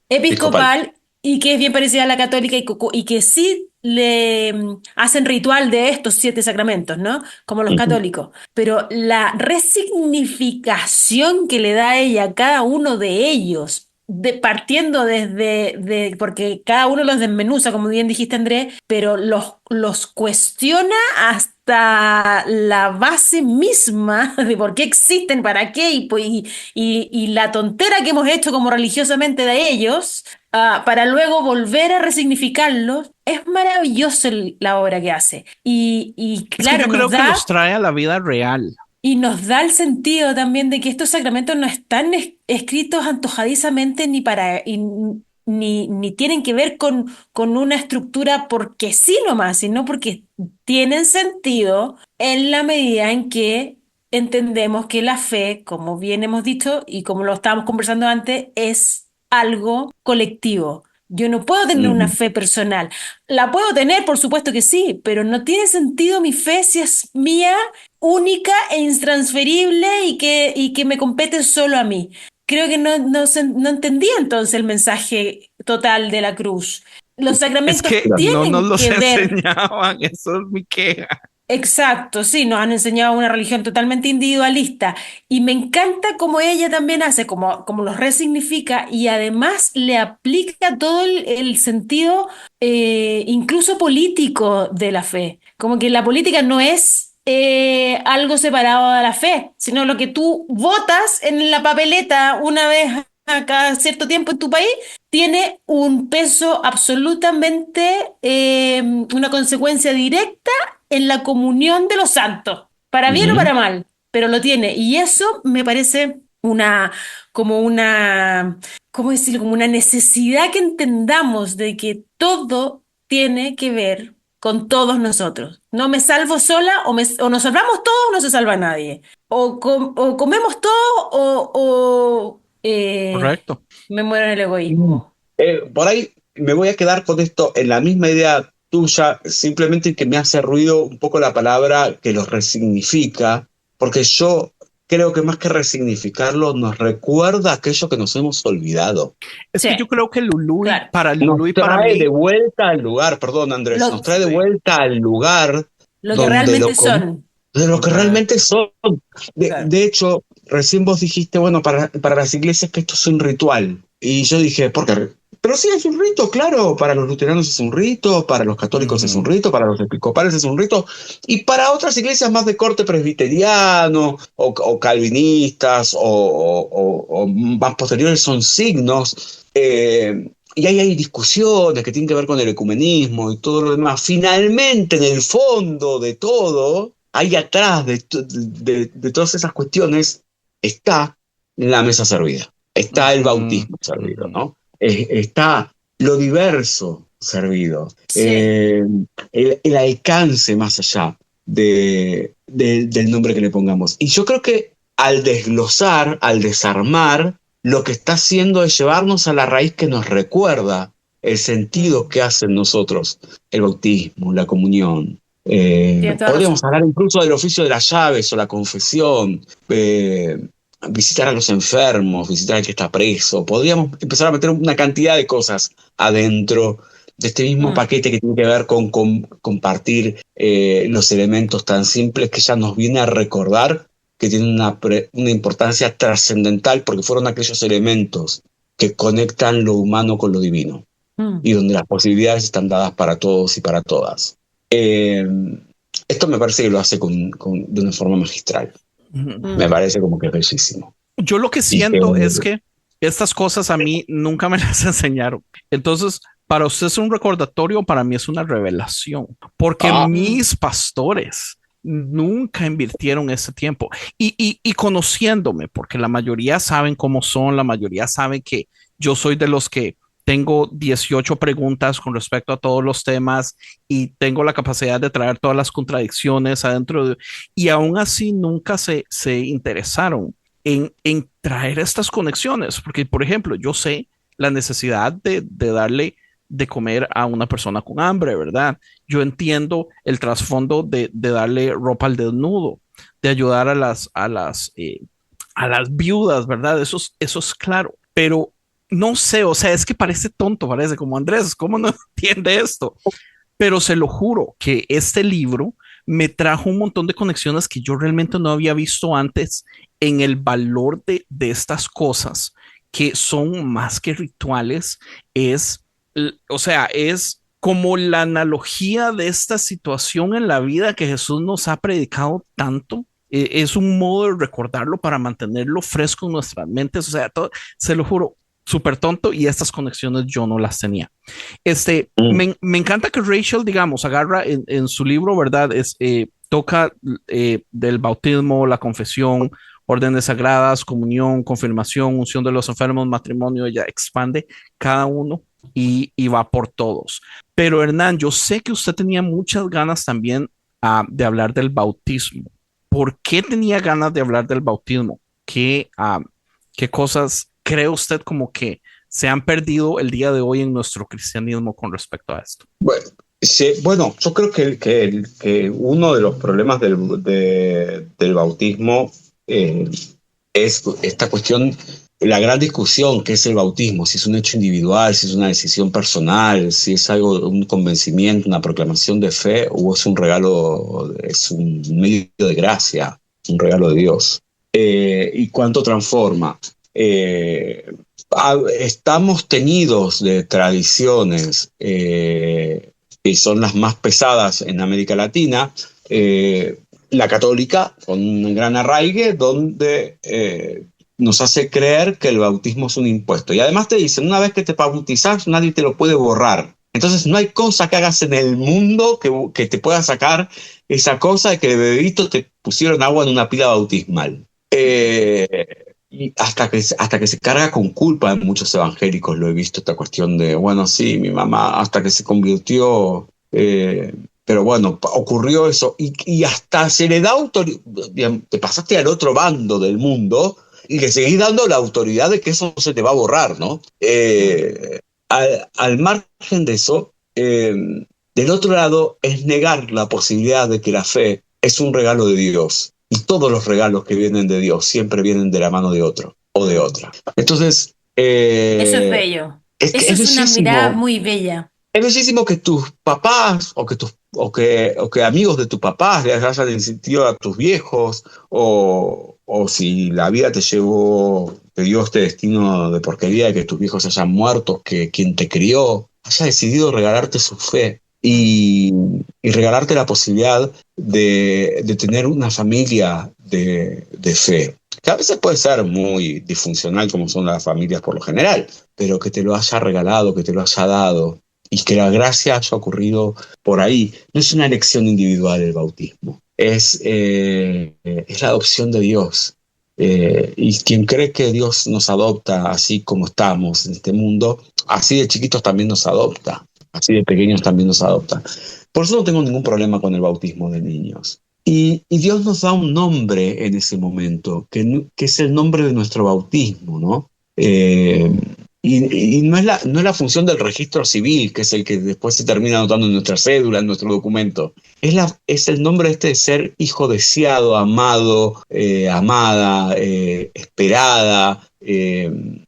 Episcopal, y que es bien parecida a la católica y que sí le hacen ritual de estos 7 sacramentos, ¿no? Como los católicos. Pero la resignificación que le da a ella a cada uno de ellos, partiendo porque cada uno los desmenuza, como bien dijiste, Andrés, pero los cuestiona hasta la base misma de por qué existen, para qué, y la tontera que hemos hecho como religiosamente de ellos, para luego volver a resignificarlos. Es maravilloso la obra que hace. Y claro, es que yo creo que los trae a la vida real. Y nos da el sentido también de que estos sacramentos no están escritos antojadizamente ni tienen que ver con una estructura porque sí nomás, sino porque tienen sentido en la medida en que entendemos que la fe, como bien hemos dicho y como lo estábamos conversando antes, es algo colectivo. Yo no puedo tener una fe personal. La puedo tener, por supuesto que sí, pero no tiene sentido mi fe si es mía, única e intransferible y que me compete solo a mí. Creo que no entendía entonces el mensaje total de la cruz. Los sacramentos tienen no nos que ver. enseñaban, eso es mi queja. Exacto, sí, nos han enseñado una religión totalmente individualista y me encanta cómo ella también hace, como los resignifica y además le aplica todo el sentido incluso político de la fe, como que la política no es algo separado de la fe, sino lo que tú votas en la papeleta una vez a cada cierto tiempo en tu país tiene un peso absolutamente, una consecuencia directa en la comunión de los santos, para bien o para mal, pero lo tiene. Y eso me parece ¿cómo decirlo? Como una necesidad que entendamos de que todo tiene que ver con todos nosotros. No me salvo sola, o nos salvamos todos o no se salva nadie. O comemos todos correcto. Me muero en el egoísmo. Por ahí me voy a quedar con esto en la misma idea tuya, simplemente que me hace ruido un poco la palabra que los resignifica, porque yo creo que más que resignificarlo nos recuerda aquello que nos hemos olvidado. Es que yo creo que Lulú, claro, para Lulú y para mí, mí, de vuelta al lugar, perdón Andrés, nos trae de vuelta al lugar lo que realmente son. De lo que realmente son. Claro. De hecho, recién vos dijiste, bueno, para las iglesias que esto es un ritual. Y yo dije, ¿por qué? Pero sí, es un rito, claro. Para los luteranos es un rito, para los católicos es un rito, para los episcopales es un rito, y para otras iglesias más de corte presbiteriano, o calvinistas, o más posteriores son signos. Y ahí hay discusiones que tienen que ver con el ecumenismo y todo lo demás. Finalmente, en el fondo de todo, ahí atrás de todas esas cuestiones, está la mesa servida. Está el bautismo servido, ¿no? Está lo diverso servido. Sí. El alcance más allá del nombre que le pongamos. Y yo creo que al desglosar, al desarmar, lo que está haciendo es llevarnos a la raíz que nos recuerda el sentido que hace en nosotros el bautismo, la comunión. Podríamos hablar incluso del oficio de las llaves o la confesión, visitar a los enfermos, visitar al que está preso. Podríamos empezar a meter una cantidad de cosas adentro de este mismo paquete que tiene que ver con compartir los elementos tan simples que ya nos viene a recordar que tienen una importancia trascendental porque fueron aquellos elementos que conectan lo humano con lo divino y donde las posibilidades están dadas para todos y para todas. Esto me parece que lo hace de una forma magistral. Me parece como que es bellísimo. Yo lo que siento es que estas cosas a mí nunca me las enseñaron. Entonces, para usted es un recordatorio, para mí es una revelación, porque mis pastores nunca invirtieron ese tiempo. Y conociéndome, porque la mayoría saben cómo son, la mayoría saben que yo soy de los que tengo 18 preguntas con respecto a todos los temas y tengo la capacidad de traer todas las contradicciones adentro y aún así nunca se interesaron en traer estas conexiones, porque por ejemplo yo sé la necesidad de darle de comer a una persona con hambre, ¿verdad? Yo entiendo el trasfondo de darle ropa al desnudo, de ayudar a las viudas, ¿verdad? Eso es claro, pero no sé, o sea, es que parece tonto, parece como Andrés, ¿cómo no entiende esto? Pero se lo juro que este libro me trajo un montón de conexiones que yo realmente no había visto antes en el valor de estas cosas que son más que rituales, o sea, es como la analogía de esta situación en la vida que Jesús nos ha predicado tanto. Es un modo de recordarlo para mantenerlo fresco en nuestras mentes, o sea, se lo juro, súper tonto y estas conexiones yo no las tenía. Me encanta que Rachel, digamos, agarra en su libro, ¿verdad? Toca del bautismo, la confesión, órdenes sagradas, comunión, confirmación, unción de los enfermos, matrimonio, ella expande cada uno y va por todos. Pero Hernán, yo sé que usted tenía muchas ganas también de hablar del bautismo. ¿Por qué tenía ganas de hablar del bautismo? ¿Qué cosas cree usted como que se han perdido el día de hoy en nuestro cristianismo con respecto a esto? Bueno, sí, yo creo que uno de los problemas del bautismo es esta cuestión, la gran discusión que es el bautismo, si es un hecho individual, si es una decisión personal, si es algo, un convencimiento, una proclamación de fe, o es un regalo, es un medio de gracia, un regalo de Dios. ¿Y cuánto transforma? Estamos teñidos de tradiciones que son las más pesadas en América Latina, la católica con un gran arraigue donde nos hace creer que el bautismo es un impuesto y además te dicen una vez que te bautizas nadie te lo puede borrar, entonces no hay cosa que hagas en el mundo que te pueda sacar esa cosa de que de bebito te pusieron agua en una pila bautismal. Y hasta que se carga con culpa en muchos evangélicos lo he visto, esta cuestión de, bueno, sí, mi mamá hasta que se convirtió, pero bueno, ocurrió eso, y hasta se le da autoridad, te pasaste al otro bando del mundo y le seguís dando la autoridad de que eso se te va a borrar, ¿no? Al margen de eso, del otro lado es negar la posibilidad de que la fe es un regalo de Dios. Y todos los regalos que vienen de Dios siempre vienen de la mano de otro o de otra. Entonces... eso es bello. Eso es una mirada muy bella. Es bellísimo que tus papás o que amigos de tus papás les hayan insistido a tus viejos o si la vida te llevó, te dio este destino de porquería de que tus viejos hayan muerto, que quien te crió haya decidido regalarte su fe. Y regalarte la posibilidad de tener una familia de fe, que a veces puede ser muy disfuncional como son las familias por lo general, pero que te lo haya regalado, que te lo haya dado y que la gracia haya ocurrido por ahí. No es una elección individual el bautismo, es la adopción de Dios. Y quien cree que Dios nos adopta así como estamos en este mundo, así de chiquitos también nos adopta. Así de pequeños también nos adoptan. Por eso no tengo ningún problema con el bautismo de niños. Y Dios nos da un nombre en ese momento, que es el nombre de nuestro bautismo, ¿no? Y no es la función del registro civil, que es el que después se termina anotando en nuestra cédula, en nuestro documento. Es el nombre de ser hijo deseado, amado, amada, esperada,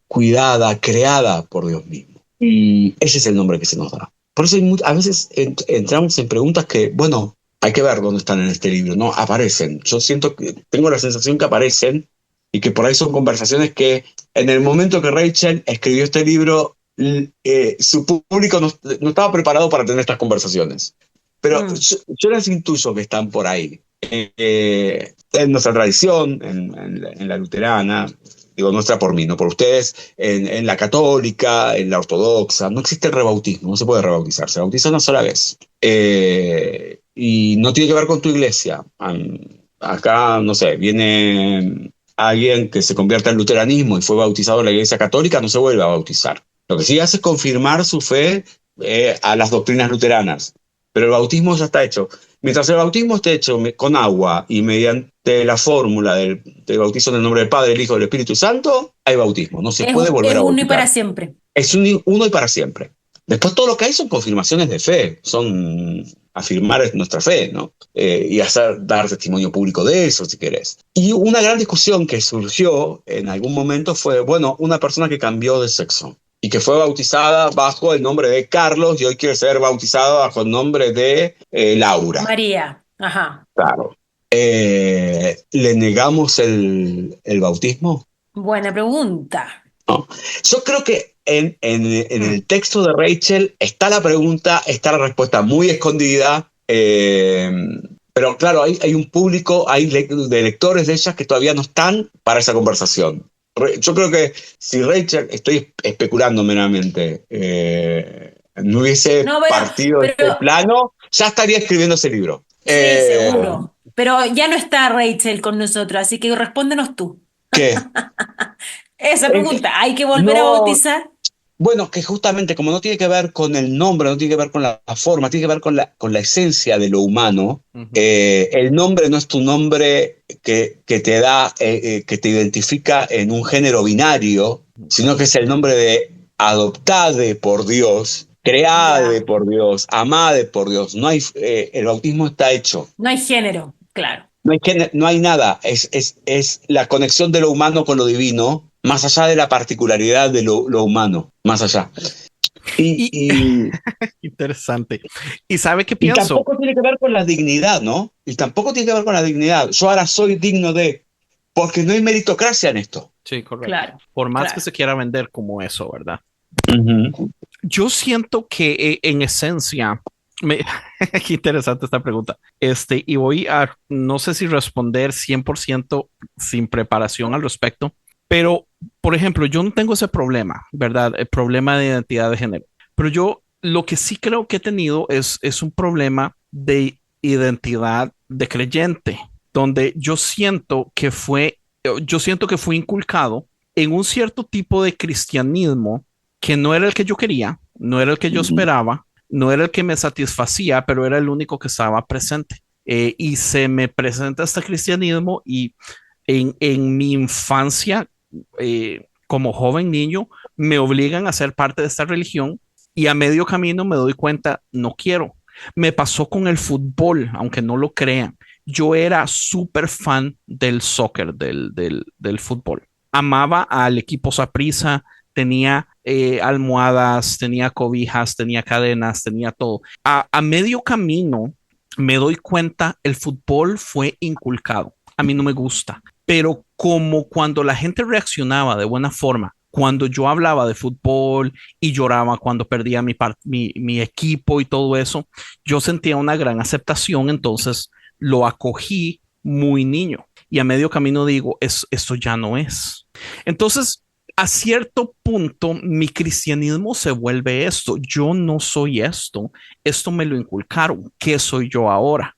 cuidada, creada por Dios mismo. Y ese es el nombre que se nos da. Por eso a veces entramos en preguntas que, bueno, hay que ver dónde están en este libro, ¿no? Aparecen. Yo tengo la sensación que aparecen y que por ahí son conversaciones que en el momento que Rachel escribió este libro, su público no estaba preparado para tener estas conversaciones. Pero yo les intuyo que están por ahí. En nuestra tradición, en la luterana, digo nuestra por mí, no por ustedes, en la católica, en la ortodoxa, no existe el rebautismo, no se puede rebautizar, se bautiza una sola vez. Y no tiene que ver con tu iglesia. Acá, no sé, viene alguien que se convierte al luteranismo y fue bautizado en la iglesia católica, no se vuelve a bautizar. Lo que sí hace es confirmar su fe a las doctrinas luteranas. Pero el bautismo ya está hecho. Mientras el bautismo esté hecho con agua y mediante la fórmula del bautizo en el nombre del Padre, el Hijo y del Espíritu Santo, hay bautismo. No se puede volver a bautizar. Es uno y para siempre. Es uno y para siempre. Después todo lo que hay son confirmaciones de fe, son afirmar nuestra fe, ¿no? Y dar testimonio público de eso, si querés. Y una gran discusión que surgió en algún momento fue, bueno, una persona que cambió de sexo y que fue bautizada bajo el nombre de Carlos y hoy quiere ser bautizada bajo el nombre de Laura. María, ajá. Claro. ¿Le negamos el bautismo? Buena pregunta. No. Yo creo que en el texto de Rachel está la pregunta, está la respuesta muy escondida, pero claro, hay un público, hay de lectores de ellas que todavía no están para esa conversación. Yo creo que si Rachel, estoy especulando meramente, no hubiese partido de este plano, ya estaría escribiendo ese libro. Sí, seguro. Pero ya no está Rachel con nosotros, así que respóndenos tú. ¿Qué? Esa pregunta, ¿hay que volver a bautizar? Bueno, que justamente como no tiene que ver con el nombre, no tiene que ver con la forma, tiene que ver con la esencia de lo humano. El nombre no es tu nombre que te da, que te identifica en un género binario, sino que es el nombre de adoptade por Dios, creade por Dios, amade por Dios. No hay, el bautismo está hecho. No hay género, claro. No hay nada, es la conexión de lo humano con lo divino, más allá de la particularidad de lo humano, más allá. Interesante. ¿Y sabe qué pienso? Y tampoco tiene que ver con la dignidad, ¿no? Y tampoco tiene que ver con la dignidad. Yo ahora soy digno de... Porque no hay meritocracia en esto. Sí, correcto. Claro, por más que se quiera vender como eso, ¿verdad? Uh-huh. Yo siento que en esencia... Qué interesante esta pregunta. Y voy a, no sé si responder 100% sin preparación al respecto, pero, por ejemplo, yo no tengo ese problema, ¿verdad? El problema de identidad de género. Pero yo lo que sí creo que he tenido es un problema de identidad de creyente, donde yo siento que fue inculcado en un cierto tipo de cristianismo que no era el que yo quería, no era el que yo esperaba, no era el que me satisfacía, pero era el único que estaba presente. Y se me presenta este cristianismo y en mi infancia, como joven niño, me obligan a ser parte de esta religión y a medio camino me doy cuenta, no quiero. Me pasó con el fútbol, aunque no lo crean. Yo era súper fan del soccer, del fútbol. Amaba al equipo Saprissa, tenía almohadas, tenía cobijas, tenía cadenas, tenía todo. A medio camino me doy cuenta, el fútbol fue inculcado. A mí no me gusta, pero como cuando la gente reaccionaba de buena forma, cuando yo hablaba de fútbol y lloraba cuando perdía mi equipo y todo eso, yo sentía una gran aceptación, entonces lo acogí muy niño. Y a medio camino digo, esto ya no es. Entonces, a cierto punto, mi cristianismo se vuelve esto. Yo no soy esto. Esto me lo inculcaron. ¿Qué soy yo ahora?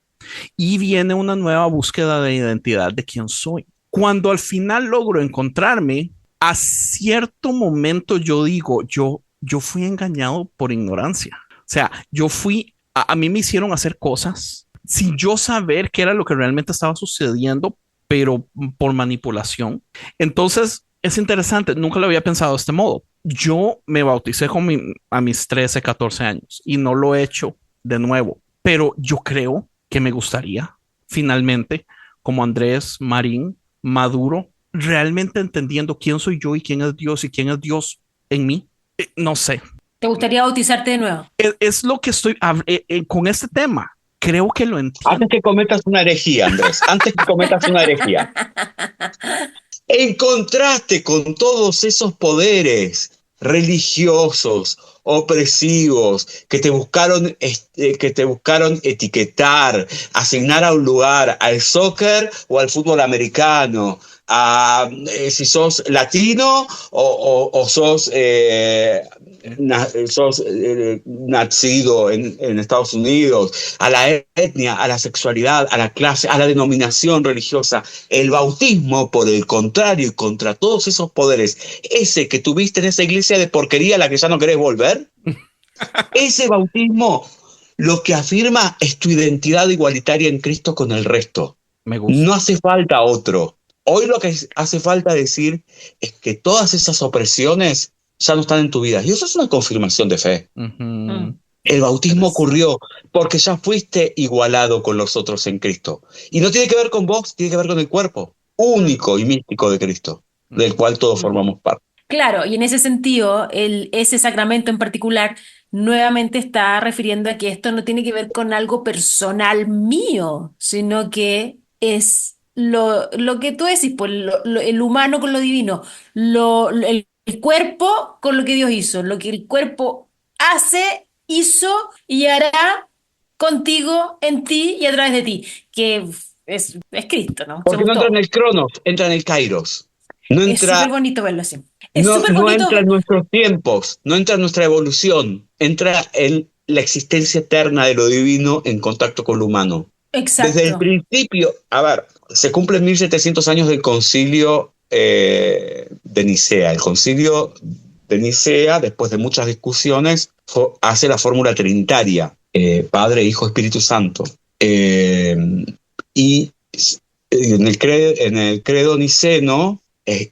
Y viene una nueva búsqueda de identidad de quién soy. Cuando al final logro encontrarme, a cierto momento yo digo, yo fui engañado por ignorancia, sea, a mí me hicieron hacer cosas sin yo saber qué era lo que realmente estaba sucediendo, pero por manipulación. Entonces, es interesante, nunca lo había pensado de este modo. Yo me bauticé a mis 13, 14 años y no lo he hecho de nuevo, pero yo creo que me gustaría finalmente, como Andrés Marín, maduro, realmente entendiendo quién soy yo y quién es Dios en mí. No sé, ¿Te gustaría bautizarte de nuevo? es lo que estoy con este tema. Creo que lo entiendo. Antes que cometas una herejía, Andrés, antes que cometas una herejía. En contraste con todos esos poderes religiosos, opresivos, que te buscaron etiquetar, asignar a un lugar, al soccer o al fútbol americano, si sos latino o sos, sos nacido en Estados Unidos, a la etnia, a la sexualidad, a la clase, a la denominación religiosa. El bautismo, por el contrario, y contra todos esos poderes, ese que tuviste en esa iglesia de porquería a la que ya no querés volver, ese bautismo lo que afirma es tu identidad igualitaria en Cristo con el resto. Me gusta. No hace falta otro. Hoy lo que hace falta decir es que todas esas opresiones ya no están en tu vida. Y eso es una confirmación de fe. El bautismo ocurrió porque ya fuiste igualado con los otros en Cristo. Y no tiene que ver con vos, tiene que ver con el cuerpo único y místico de Cristo, del cual todos formamos parte. Claro, y en ese sentido, ese sacramento en particular nuevamente está refiriendo a que esto no tiene que ver con algo personal mío, sino que es lo que tú decís, pues, el humano con lo divino, el cuerpo con lo que Dios hizo, lo que el cuerpo hace, hizo y hará contigo, en ti y a través de ti, que es Cristo, ¿no? Porque Somos no entra en todos. el Cronos, entra en el Kairos. No Es entra, súper bonito verlo así. Es no, súper no entra bonito. en nuestros tiempos, no entra en nuestra evolución, entra en la existencia eterna de lo divino en contacto con lo humano. Desde el Exacto. principio, a ver, se cumplen 1700 años del concilio de Nicea. El concilio de Nicea, después de muchas discusiones, hace la fórmula trinitaria, Padre, Hijo, Espíritu Santo. Y en el credo niceno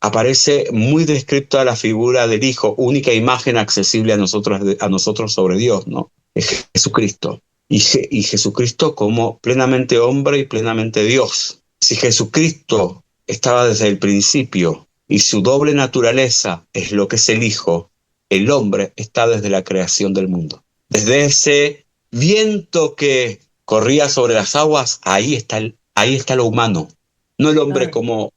aparece muy descripta la figura del Hijo, única imagen accesible a nosotros sobre Dios, ¿no? Es Jesucristo. Y Jesucristo como plenamente hombre y plenamente Dios. Si Jesucristo estaba desde el principio y su doble naturaleza es lo que es el Hijo, el hombre está desde la creación del mundo. Desde ese viento que corría sobre las aguas, ahí está lo humano. No el hombre como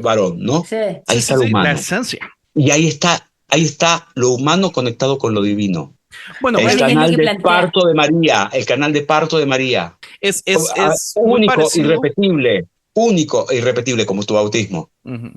varón, ¿no? Sí. Ahí está lo La humano. esencia. Y ahí está lo humano conectado con lo divino. Bueno, El Bueno, y es lo canal que de plantea. parto de María, el canal de parto de María. es muy Único, parecido. único e irrepetible como tu bautismo. Ujú.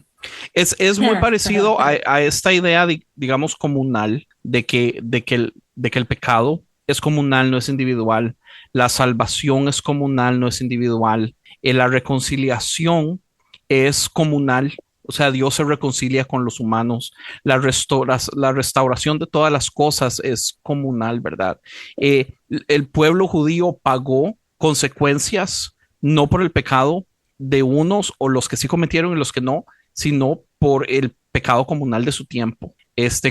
Es muy parecido a esta idea, digamos, comunal de que el pecado es comunal, no es individual. La salvación es comunal, no es individual. La reconciliación es comunal. O sea, Dios se reconcilia con los humanos. La restauración de todas las cosas es comunal, ¿verdad? El pueblo judío pagó consecuencias no por el pecado de unos o los que sí cometieron y los que no, sino por el pecado comunal de su tiempo,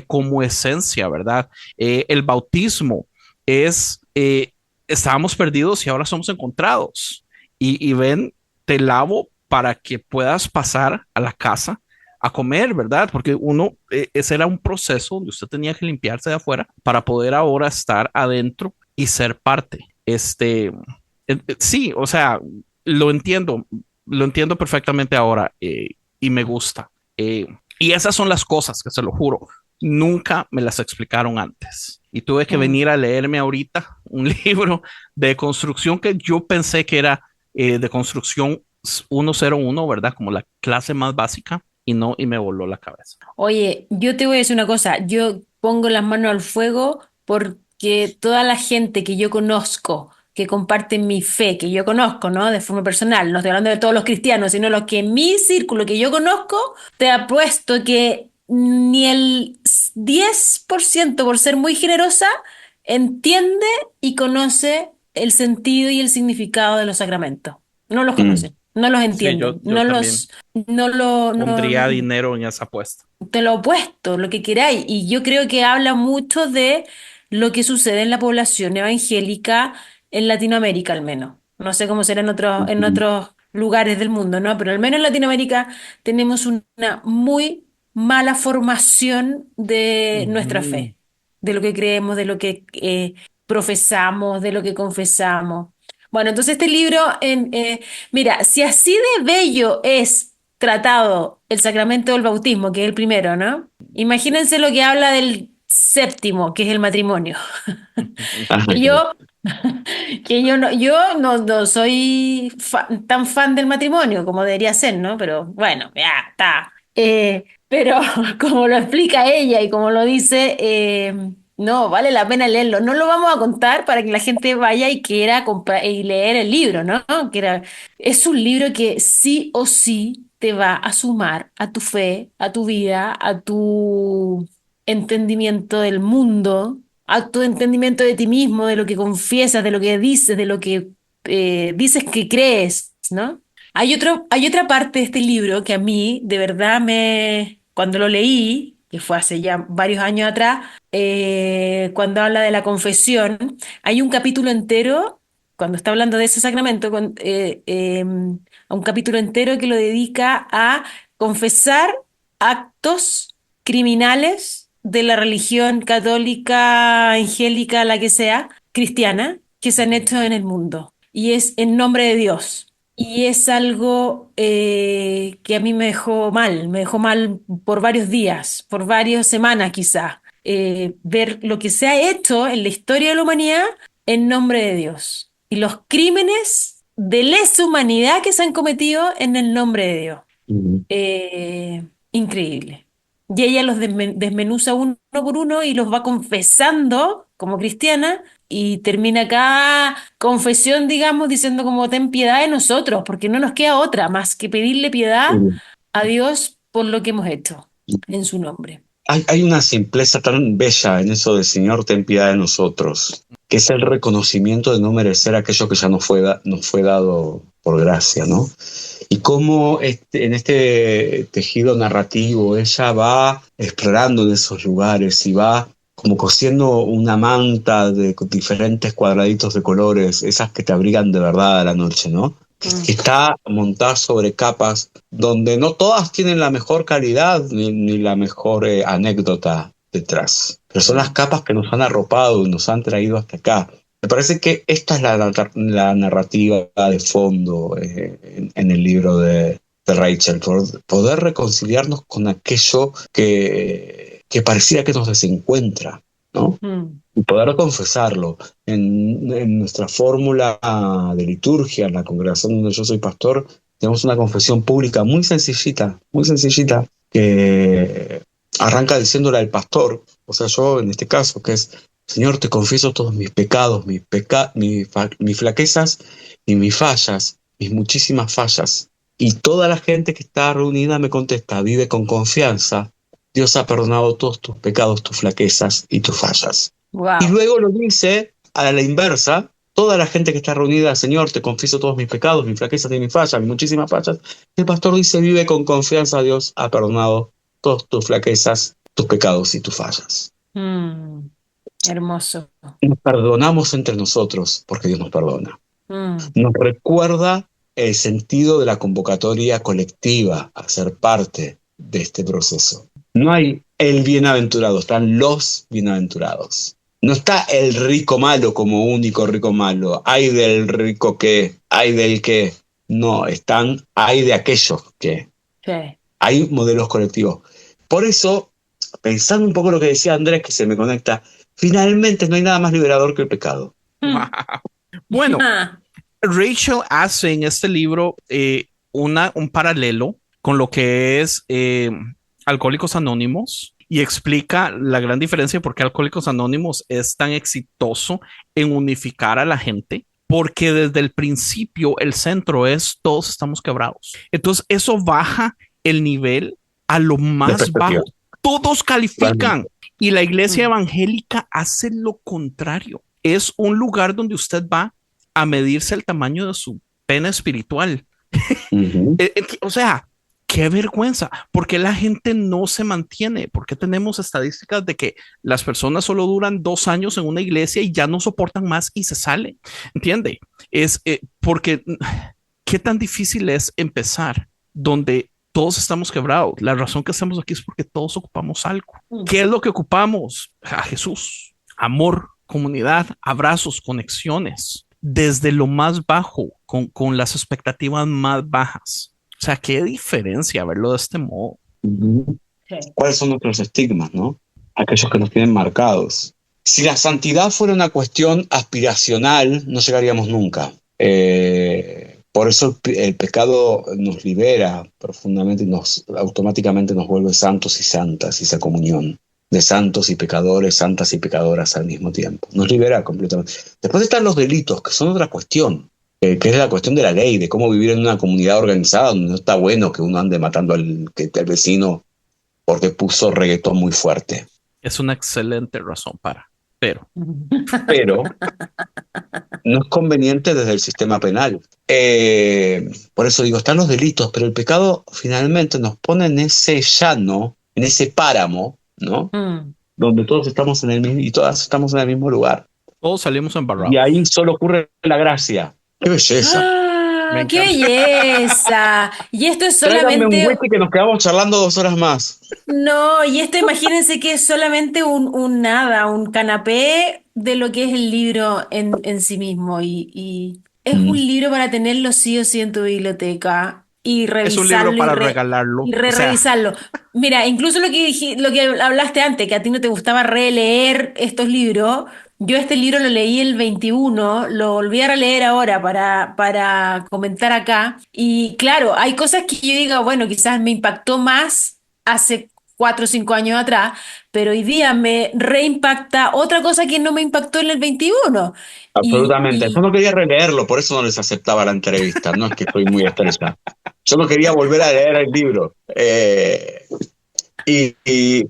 como esencia, ¿verdad? El bautismo estábamos perdidos y ahora somos encontrados. Y ven, te lavo para que puedas pasar a la casa a comer, ¿verdad? Porque ese era un proceso donde usted tenía que limpiarse de afuera para poder ahora estar adentro y ser parte. Sí, o sea, lo entiendo perfectamente ahora y me gusta. Y esas son las cosas que se lo juro, nunca me las explicaron antes. Y tuve que venir a leerme ahorita un libro de construcción que yo pensé que era de construcción 101, ¿verdad? Como la clase más básica y no, y me voló la cabeza. Oye, yo te voy a decir una cosa, yo pongo las manos al fuego porque toda la gente que yo conozco, que comparte mi fe, que yo conozco, ¿no? De forma personal, no estoy hablando de todos los cristianos, sino los que en mi círculo que yo conozco, te apuesto que ni el 10% por ser muy generosa entiende y conoce el sentido y el significado de los sacramentos. No los conocen, no los Sí, entienden, yo también pondría no, dinero en esa apuesta. te lo opuesto, lo que queráis. Y yo creo que habla mucho de lo que sucede en la población evangélica en Latinoamérica, al menos. No sé cómo será en otros lugares del mundo, ¿no? Pero al menos en Latinoamérica tenemos una muy mala formación de nuestra Ujú. fe, de lo que creemos, de lo que profesamos, de lo que confesamos. Bueno, entonces este libro, mira, si así de bello es tratado el sacramento del bautismo, que es el primero, ¿no? Imagínense lo que habla del séptimo, que es el matrimonio. Ajá, Que yo, yo no soy tan fan del matrimonio como debería ser, ¿no? Pero bueno, ya está. Pero como lo explica ella y como lo dice, no, vale la pena leerlo. No lo vamos a contar para que la gente vaya y quiera comprar y leer el libro, ¿no? Es un libro que sí o sí te va a sumar a tu fe, a tu vida, a tu entendimiento del mundo, a tu entendimiento de ti mismo, de lo que confiesas, de lo que dices, de lo que dices que crees, ¿no? Hay otra parte de este libro que a mí, de verdad, cuando lo leí, que fue hace ya varios años atrás, cuando habla de la confesión, hay un capítulo entero, cuando está hablando de ese sacramento, a un capítulo entero que lo dedica a confesar actos criminales de la religión católica, angélica, la que sea, cristiana, que se han hecho en el mundo. Y es en nombre de Dios. Y es algo que a mí me dejó mal por varios días, por varias semanas quizás, ver lo que se ha hecho en la historia de la humanidad en nombre de Dios y los crímenes de lesa humanidad que se han cometido en el nombre de Dios. ujú. Increíble. Y ella los desmenuza uno por uno y los va confesando como cristiana y termina cada confesión, digamos, diciendo como ten piedad de nosotros, porque no nos queda otra más que pedirle piedad a Dios por lo que hemos hecho en su nombre. Hay una simpleza tan bella en eso de Señor, ten piedad de nosotros, que es el reconocimiento de no merecer aquello que ya nos fue dado por gracia, ¿no? Y cómo en este tejido narrativo ella va explorando en esos lugares y va como cosiendo una manta de diferentes cuadraditos de colores, esas que te abrigan de verdad a la noche, ¿no? Que está montada sobre capas donde no todas tienen la mejor calidad ni la mejor anécdota detrás, pero son las capas que nos han arropado y nos han traído hasta acá. Me parece que esta es la narrativa de fondo en el libro de Rachel, poder reconciliarnos con aquello que pareciera que nos desencuentra, ¿no? Mm. Y poder confesarlo. En nuestra fórmula de liturgia, en la congregación donde yo soy pastor, tenemos una confesión pública muy sencillita, que arranca diciéndole al pastor, o sea, yo en este caso, que es: Señor, te confieso todos mis pecados, mis flaquezas y mis fallas, mis muchísimas fallas. Y toda la gente que está reunida me contesta: vive con confianza. Dios ha perdonado todos tus pecados, tus flaquezas y tus fallas. Y Wow. luego lo dice a la inversa: toda la gente que está reunida, Señor, te confieso todos mis pecados, mis flaquezas y mis fallas, mis muchísimas fallas. El pastor dice: vive con confianza, Dios ha perdonado todas tus flaquezas, tus pecados y tus fallas. Mm. Hermoso. Nos perdonamos entre nosotros porque Dios nos perdona. Mm. Nos recuerda el sentido de la convocatoria colectiva a ser parte de este proceso. No hay el bienaventurado, están los bienaventurados. No está el rico malo como único rico malo. Hay del rico que, hay del que. No, hay de aquellos que. Sí. Hay modelos colectivos. Por eso, pensando un poco lo que decía Andrés, que se me conecta, finalmente no hay nada más liberador que el pecado. Mm. Bueno, Ah. Rachel hace en este libro un paralelo con lo que es Alcohólicos Anónimos y explica la gran diferencia de por qué Alcohólicos Anónimos es tan exitoso en unificar a la gente, porque desde el principio el centro es todos estamos quebrados. Entonces eso baja el nivel a lo más bajo. Todos califican Y la iglesia evangélica hace lo contrario. Es un lugar donde usted va a medirse el tamaño de su pene espiritual. O sea, qué vergüenza. ¿Por qué la gente no se mantiene? ¿Por qué tenemos estadísticas de que las personas solo duran 2 años en una iglesia y ya no soportan más y se salen? ¿Entiende? Es porque qué tan difícil es empezar donde todos estamos quebrados. La razón que estamos aquí es porque todos ocupamos algo. ¿Qué es lo que ocupamos? A Jesús. Amor, comunidad, abrazos, conexiones. Desde lo más bajo, con las expectativas más bajas. O sea, qué diferencia verlo de este modo. ¿Cuáles son nuestros estigmas, no? Aquellos que nos tienen marcados. Si la santidad fuera una cuestión aspiracional, no llegaríamos nunca. Por eso el pecado nos libera profundamente y automáticamente nos vuelve santos y santas, esa comunión de santos y pecadores, santas y pecadoras al mismo tiempo. Nos libera completamente. Después están los delitos, que son otra cuestión, que es la cuestión de la ley, de cómo vivir en una comunidad organizada donde no está bueno que uno ande matando al vecino porque puso reggaetón muy fuerte. Es una excelente razón pero no es conveniente desde el sistema penal. Por eso digo, están los delitos, pero el pecado finalmente nos pone en ese llano, en ese páramo, ¿no? Donde todos estamos en el mismo y todas estamos en el mismo lugar. Todos salimos embarrados. Y ahí solo ocurre la gracia. ¡Qué belleza! ¡Qué belleza! Y esto es solamente... Tráigame un whisky que nos quedamos charlando 2 horas más. No, y esto imagínense que es solamente un canapé de lo que es el libro en sí mismo. Y es un libro para tenerlo sí o sí en tu biblioteca y revisarlo. Es un libro para regalarlo. Y revisarlo. Mira, incluso lo que hablaste antes, que a ti no te gustaba releer estos libros. Yo este libro lo leí el 21, lo volví a releer ahora para comentar acá. Y claro, hay cosas que yo digo, bueno, quizás me impactó más hace 4 o 5 años atrás, pero hoy día me reimpacta otra cosa que no me impactó en el 21. Absolutamente. Yo no quería releerlo, por eso no les aceptaba la entrevista. No es que estoy muy estresado. Yo no quería volver a leer el libro.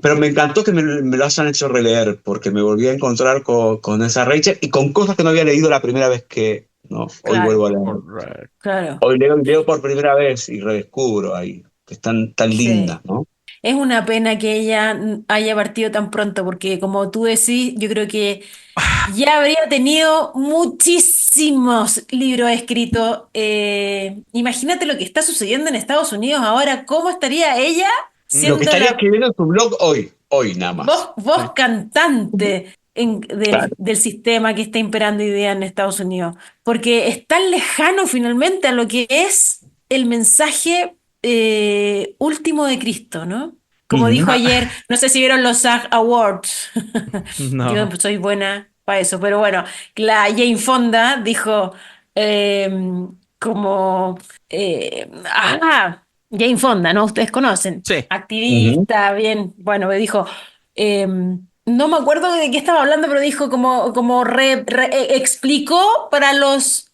Pero me encantó que me lo hayan hecho releer, porque me volví a encontrar con esa Rachel y con cosas que no había leído la primera vez que hoy vuelvo a leer. Claro. Hoy leo por primera vez y redescubro ahí, que es tan linda, ¿no? Es una pena que ella haya partido tan pronto, porque como tú decís, yo creo que ya habría tenido muchísimos libros escritos. Imagínate lo que está sucediendo en Estados Unidos ahora, ¿cómo estaría ella siendo lo que estaría escribiendo en su blog hoy nada más? Voz cantante del sistema que está imperando hoy día en Estados Unidos, porque es tan lejano finalmente a lo que es el mensaje último de Cristo, ¿no? Como dijo ayer, no sé si vieron los SAG Awards. No. Yo soy buena para eso, pero bueno, la Jane Fonda dijo Jane Fonda, ¿no? Ustedes conocen. Sí. Activista, bien, bueno, me dijo, no me acuerdo de qué estaba hablando, pero dijo explicó para los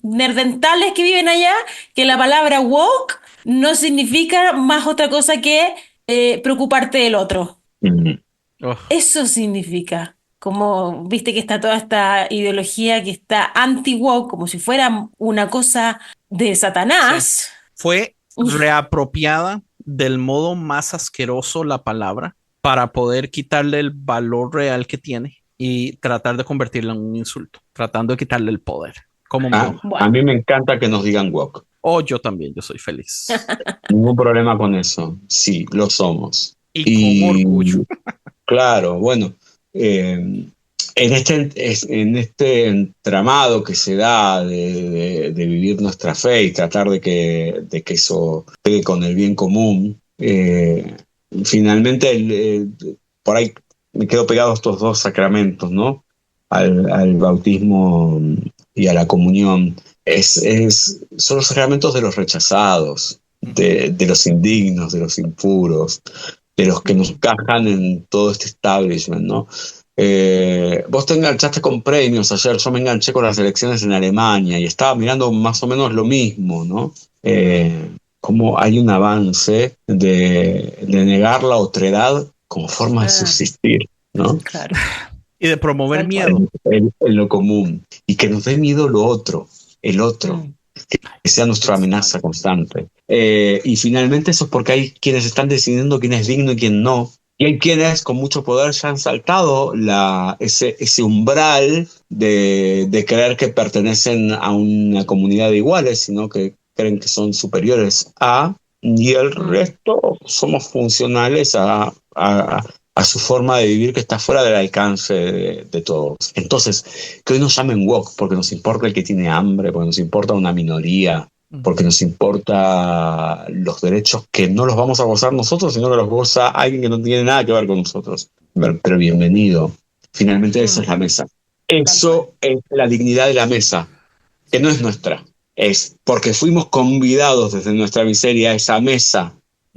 nerdentales que viven allá que la palabra woke no significa más otra cosa que preocuparte del otro. Eso significa, como viste que está toda esta ideología que está anti-woke, como si fuera una cosa de Satanás. Sí. Fue reapropiada del modo más asqueroso la palabra para poder quitarle el valor real que tiene y tratar de convertirla en un insulto, tratando de quitarle el poder. A mí me encanta que nos digan woke. Yo también, yo soy feliz. Ningún problema con eso. Sí, lo somos. Y con orgullo. Claro, bueno, en este entramado que se da de vivir nuestra fe y tratar de que eso pegue con el bien común, finalmente por ahí me quedo pegado a estos 2 sacramentos, ¿no? Al bautismo y a la comunión. Son los sacramentos de los rechazados, de los indignos, de los impuros, de los que nos cajan en todo este establishment, ¿no? Vos te enganchaste con premios ayer, yo me enganché con las elecciones en Alemania y estaba mirando más o menos lo mismo, ¿no? Cómo hay un avance de negar la otredad como forma de subsistir, ¿no? Claro. Y de promover miedo. En lo común. Y que nos dé miedo lo otro, el otro. Que sea nuestra amenaza constante. Y finalmente eso es porque hay quienes están decidiendo quién es digno y quién no. Y hay quienes con mucho poder ya han saltado ese umbral de creer que pertenecen a una comunidad de iguales, sino que creen que son superiores a, y el resto somos funcionales a su forma de vivir que está fuera del alcance de todos. Entonces, que hoy nos llamen woke porque nos importa el que tiene hambre, porque nos importa una minoría, porque nos importa los derechos que no los vamos a gozar nosotros, sino que los goza alguien que no tiene nada que ver con nosotros. Pero bienvenido. Finalmente esa es la mesa. Eso es la dignidad de la mesa, que no es nuestra. Es porque fuimos convidados desde nuestra miseria a esa mesa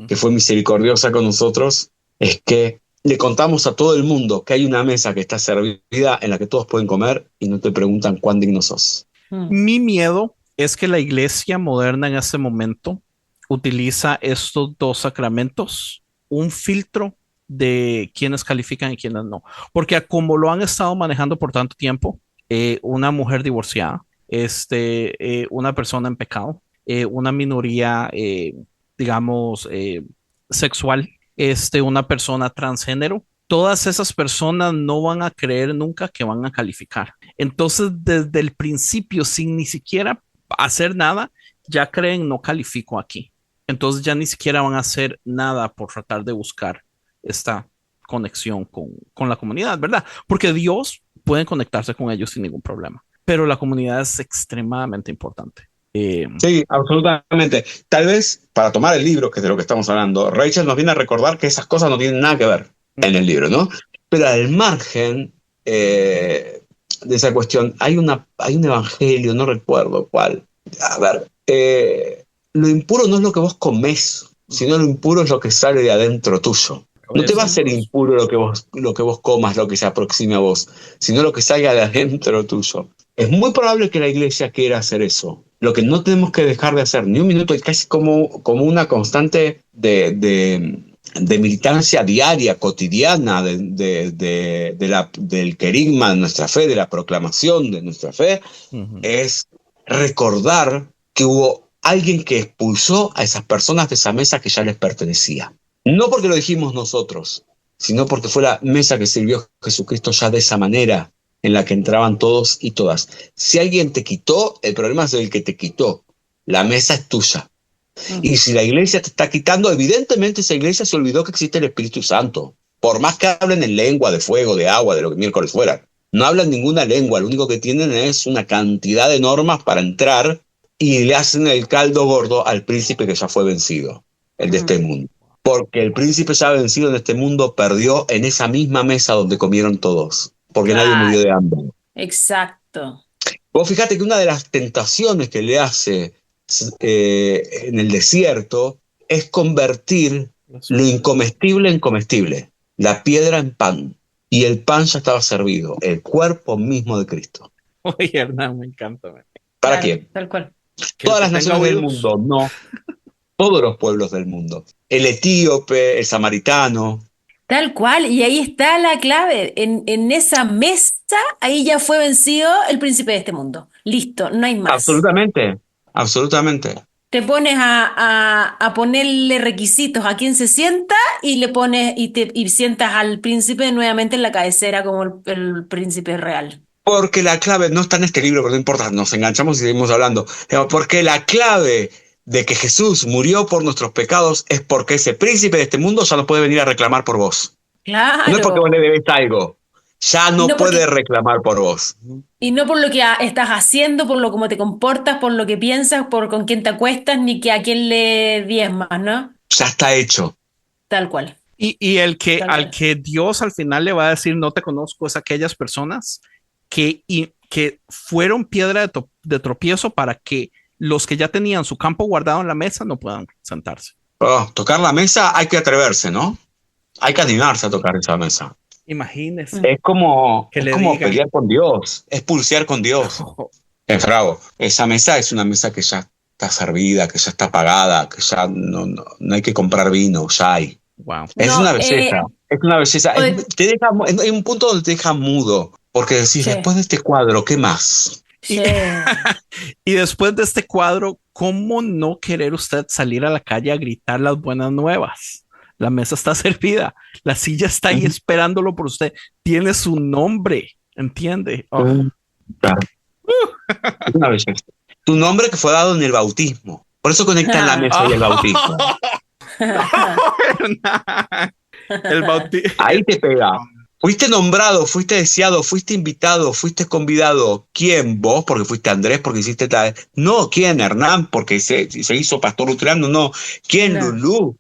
que fue misericordiosa con nosotros, es que le contamos a todo el mundo que hay una mesa que está servida en la que todos pueden comer y no te preguntan cuán digno sos. Mi miedo es que la iglesia moderna en este momento utiliza estos dos sacramentos, un filtro de quienes califican y quienes no. Porque como lo han estado manejando por tanto tiempo, una mujer divorciada, una persona en pecado, una minoría, digamos, sexual, una persona transgénero, todas esas personas no van a creer nunca que van a calificar. Entonces, desde el principio, sin ni siquiera hacer nada, ya creen no califico aquí. Entonces ya ni siquiera van a hacer nada por tratar de buscar esta conexión con la comunidad, ¿verdad? Porque Dios puede conectarse con ellos sin ningún problema, pero la comunidad es extremadamente importante. Sí, absolutamente. Tal vez para tomar el libro, que es de lo que estamos hablando, Rachel nos viene a recordar que esas cosas no tienen nada que ver en el libro, ¿no? Pero al margen de esa cuestión, hay un evangelio, no recuerdo cuál. A ver, lo impuro no es lo que vos comés, sino lo impuro es lo que sale de adentro tuyo. No te va a ser impuro lo que vos comas, lo que se aproxime a vos, sino lo que salga de adentro tuyo. Es muy probable que la iglesia quiera hacer eso. Lo que no tenemos que dejar de hacer ni un minuto, es casi como una constante de militancia diaria, cotidiana, del querigma de nuestra fe, de la proclamación de nuestra fe, es recordar que hubo alguien que expulsó a esas personas de esa mesa que ya les pertenecía. No porque lo dijimos nosotros, sino porque fue la mesa que sirvió Jesucristo ya de esa manera, en la que entraban todos y todas. Si alguien te quitó, el problema es el que te quitó. La mesa es tuya. Y si la iglesia te está quitando, evidentemente esa iglesia se olvidó que existe el Espíritu Santo. Por más que hablen en lengua, de fuego, de agua, de lo que miércoles fuera. No hablan ninguna lengua, lo único que tienen es una cantidad de normas para entrar y le hacen el caldo gordo al príncipe que ya fue vencido, el de este mundo. Porque el príncipe ya vencido en este mundo perdió en esa misma mesa donde comieron todos. Porque nadie murió de hambre. Exacto. Vos fíjate que una de las tentaciones que le hace en el desierto es convertir lo incomestible en comestible, la piedra en pan, y el pan ya estaba servido, el cuerpo mismo de Cristo. Oye, Hernán, me encanta. ¿Para quién? Tal cual. Todas las naciones del mundo, no. Todos los pueblos del mundo. El etíope, el samaritano. Tal cual, y ahí está la clave. En esa mesa, ahí ya fue vencido el príncipe de este mundo. Listo, no hay más. Absolutamente, absolutamente. Te pones a ponerle requisitos a quien se sienta y le pones y sientas al príncipe nuevamente en la cabecera como el príncipe real. Porque la clave no está en este libro, pero no importa, nos enganchamos y seguimos hablando. Porque la clave de que Jesús murió por nuestros pecados es porque ese príncipe de este mundo ya no puede venir a reclamar por vos. Claro. No es porque vos le debes algo, ya no puede reclamar por vos. Y no por lo que estás haciendo, por lo cómo te comportas, por lo que piensas, por con quién te acuestas, ni que a quién le diezmas, ¿no? Ya está hecho. Tal cual. Y al que Dios al final le va a decir no te conozco es aquellas personas que fueron piedra de tropiezo para que los que ya tenían su campo guardado en la mesa no puedan sentarse. Tocar la mesa hay que atreverse, ¿no? Hay que animarse a tocar esa mesa. Imagínese. Es como digan. pelear con Dios, es pulsear con Dios. Fravo, esa mesa es una mesa que ya está servida, que ya está pagada, que ya no hay que comprar vino, ya hay. Wow. Es una belleza. Es una belleza. Hay un punto donde te deja mudo, porque decís, Sí. después de este cuadro, ¿qué más? Sí. Y después de este cuadro, ¿cómo no querer usted salir a la calle a gritar las buenas nuevas? La mesa está servida, la silla está ahí esperándolo por usted, tiene su nombre, ¿entiende? Oh. Claro. Es una belleza. Tu nombre que fue dado en el bautismo. Por eso conectan la mesa y el bautismo. El bautismo. Ahí te pega. Fuiste nombrado, fuiste deseado, fuiste invitado, fuiste convidado. ¿Quién? ¿Vos? Porque fuiste Andrés, porque hiciste tal. No, ¿quién? Hernán, porque se hizo pastor luterano. No. ¿Quién? No. Lulú,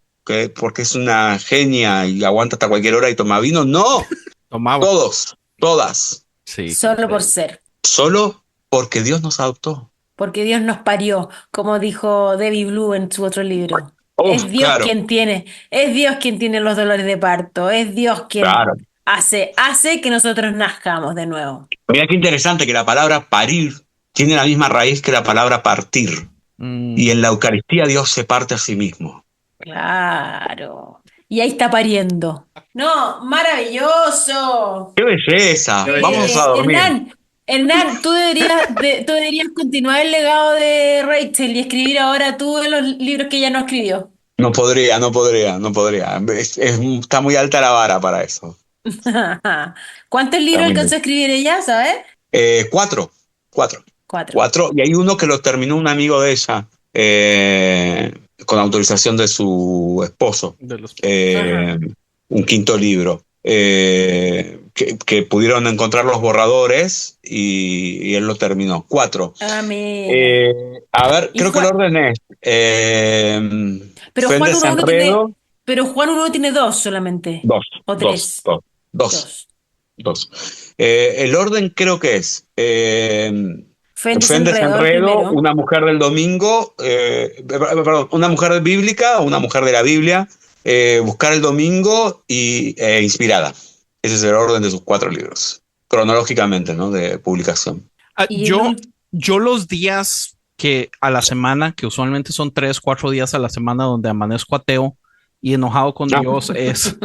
porque es una genia y aguanta hasta cualquier hora y toma vino. No. Tomaba. Todos, todas. Sí. Solo por ser. Solo porque Dios nos adoptó. Porque Dios nos parió, como dijo Debbie Blue en su otro libro. Uf, Es Dios claro. quien tiene los dolores de parto. Es Dios quien Claro. hace que nosotros nazcamos de nuevo. Mira qué interesante que la palabra parir tiene la misma raíz que la palabra partir. Y en la Eucaristía Dios se parte a sí mismo. Claro. Y ahí está pariendo. No, maravilloso. ¡Qué belleza! Vamos a dormir. Hernán, tú deberías continuar el legado de Rachel y escribir ahora tú los libros que ella no escribió. No podría. Está muy alta la vara para eso. ¿Cuántos libros alcanzó a escribir ella, sabes? 4. Cuatro. Y hay uno que lo terminó un amigo de ella, con autorización de su esposo. Un 5º libro. Que pudieron encontrar los borradores y él lo terminó. 4. Amén. A ver, creo que el orden es pero Fénix Enredo. Juan 1 tiene 2 solamente. 2. ¿O 3? 2. El orden creo que es Fénix Enredo, Una mujer del domingo, una mujer bíblica, una mujer de la Biblia, Buscar el domingo y Inspirada. Ese es el orden de sus 4 libros, cronológicamente, ¿no? De publicación. Yo los días que a la semana, que usualmente son 3, 4 días a la semana donde amanezco ateo y enojado con Dios, es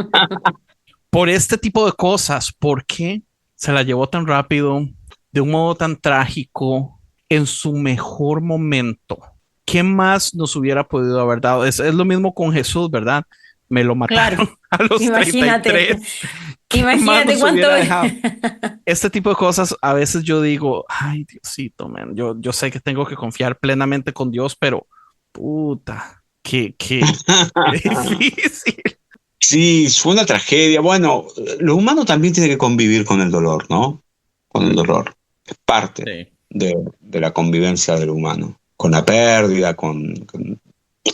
por este tipo de cosas. ¿Por qué se la llevó tan rápido, de un modo tan trágico, en su mejor momento? ¿Qué más nos hubiera podido haber dado? Es lo mismo con Jesús, ¿verdad? Me lo mataron a los 33. Imagínate cuánto. Este tipo de cosas, a veces yo digo, ay, Diosito, man, yo sé que tengo que confiar plenamente con Dios, pero puta, qué difícil. Sí, fue una tragedia. Bueno, lo humano también tiene que convivir con el dolor, ¿no? Con el dolor. Es parte de la convivencia del humano. Con la pérdida,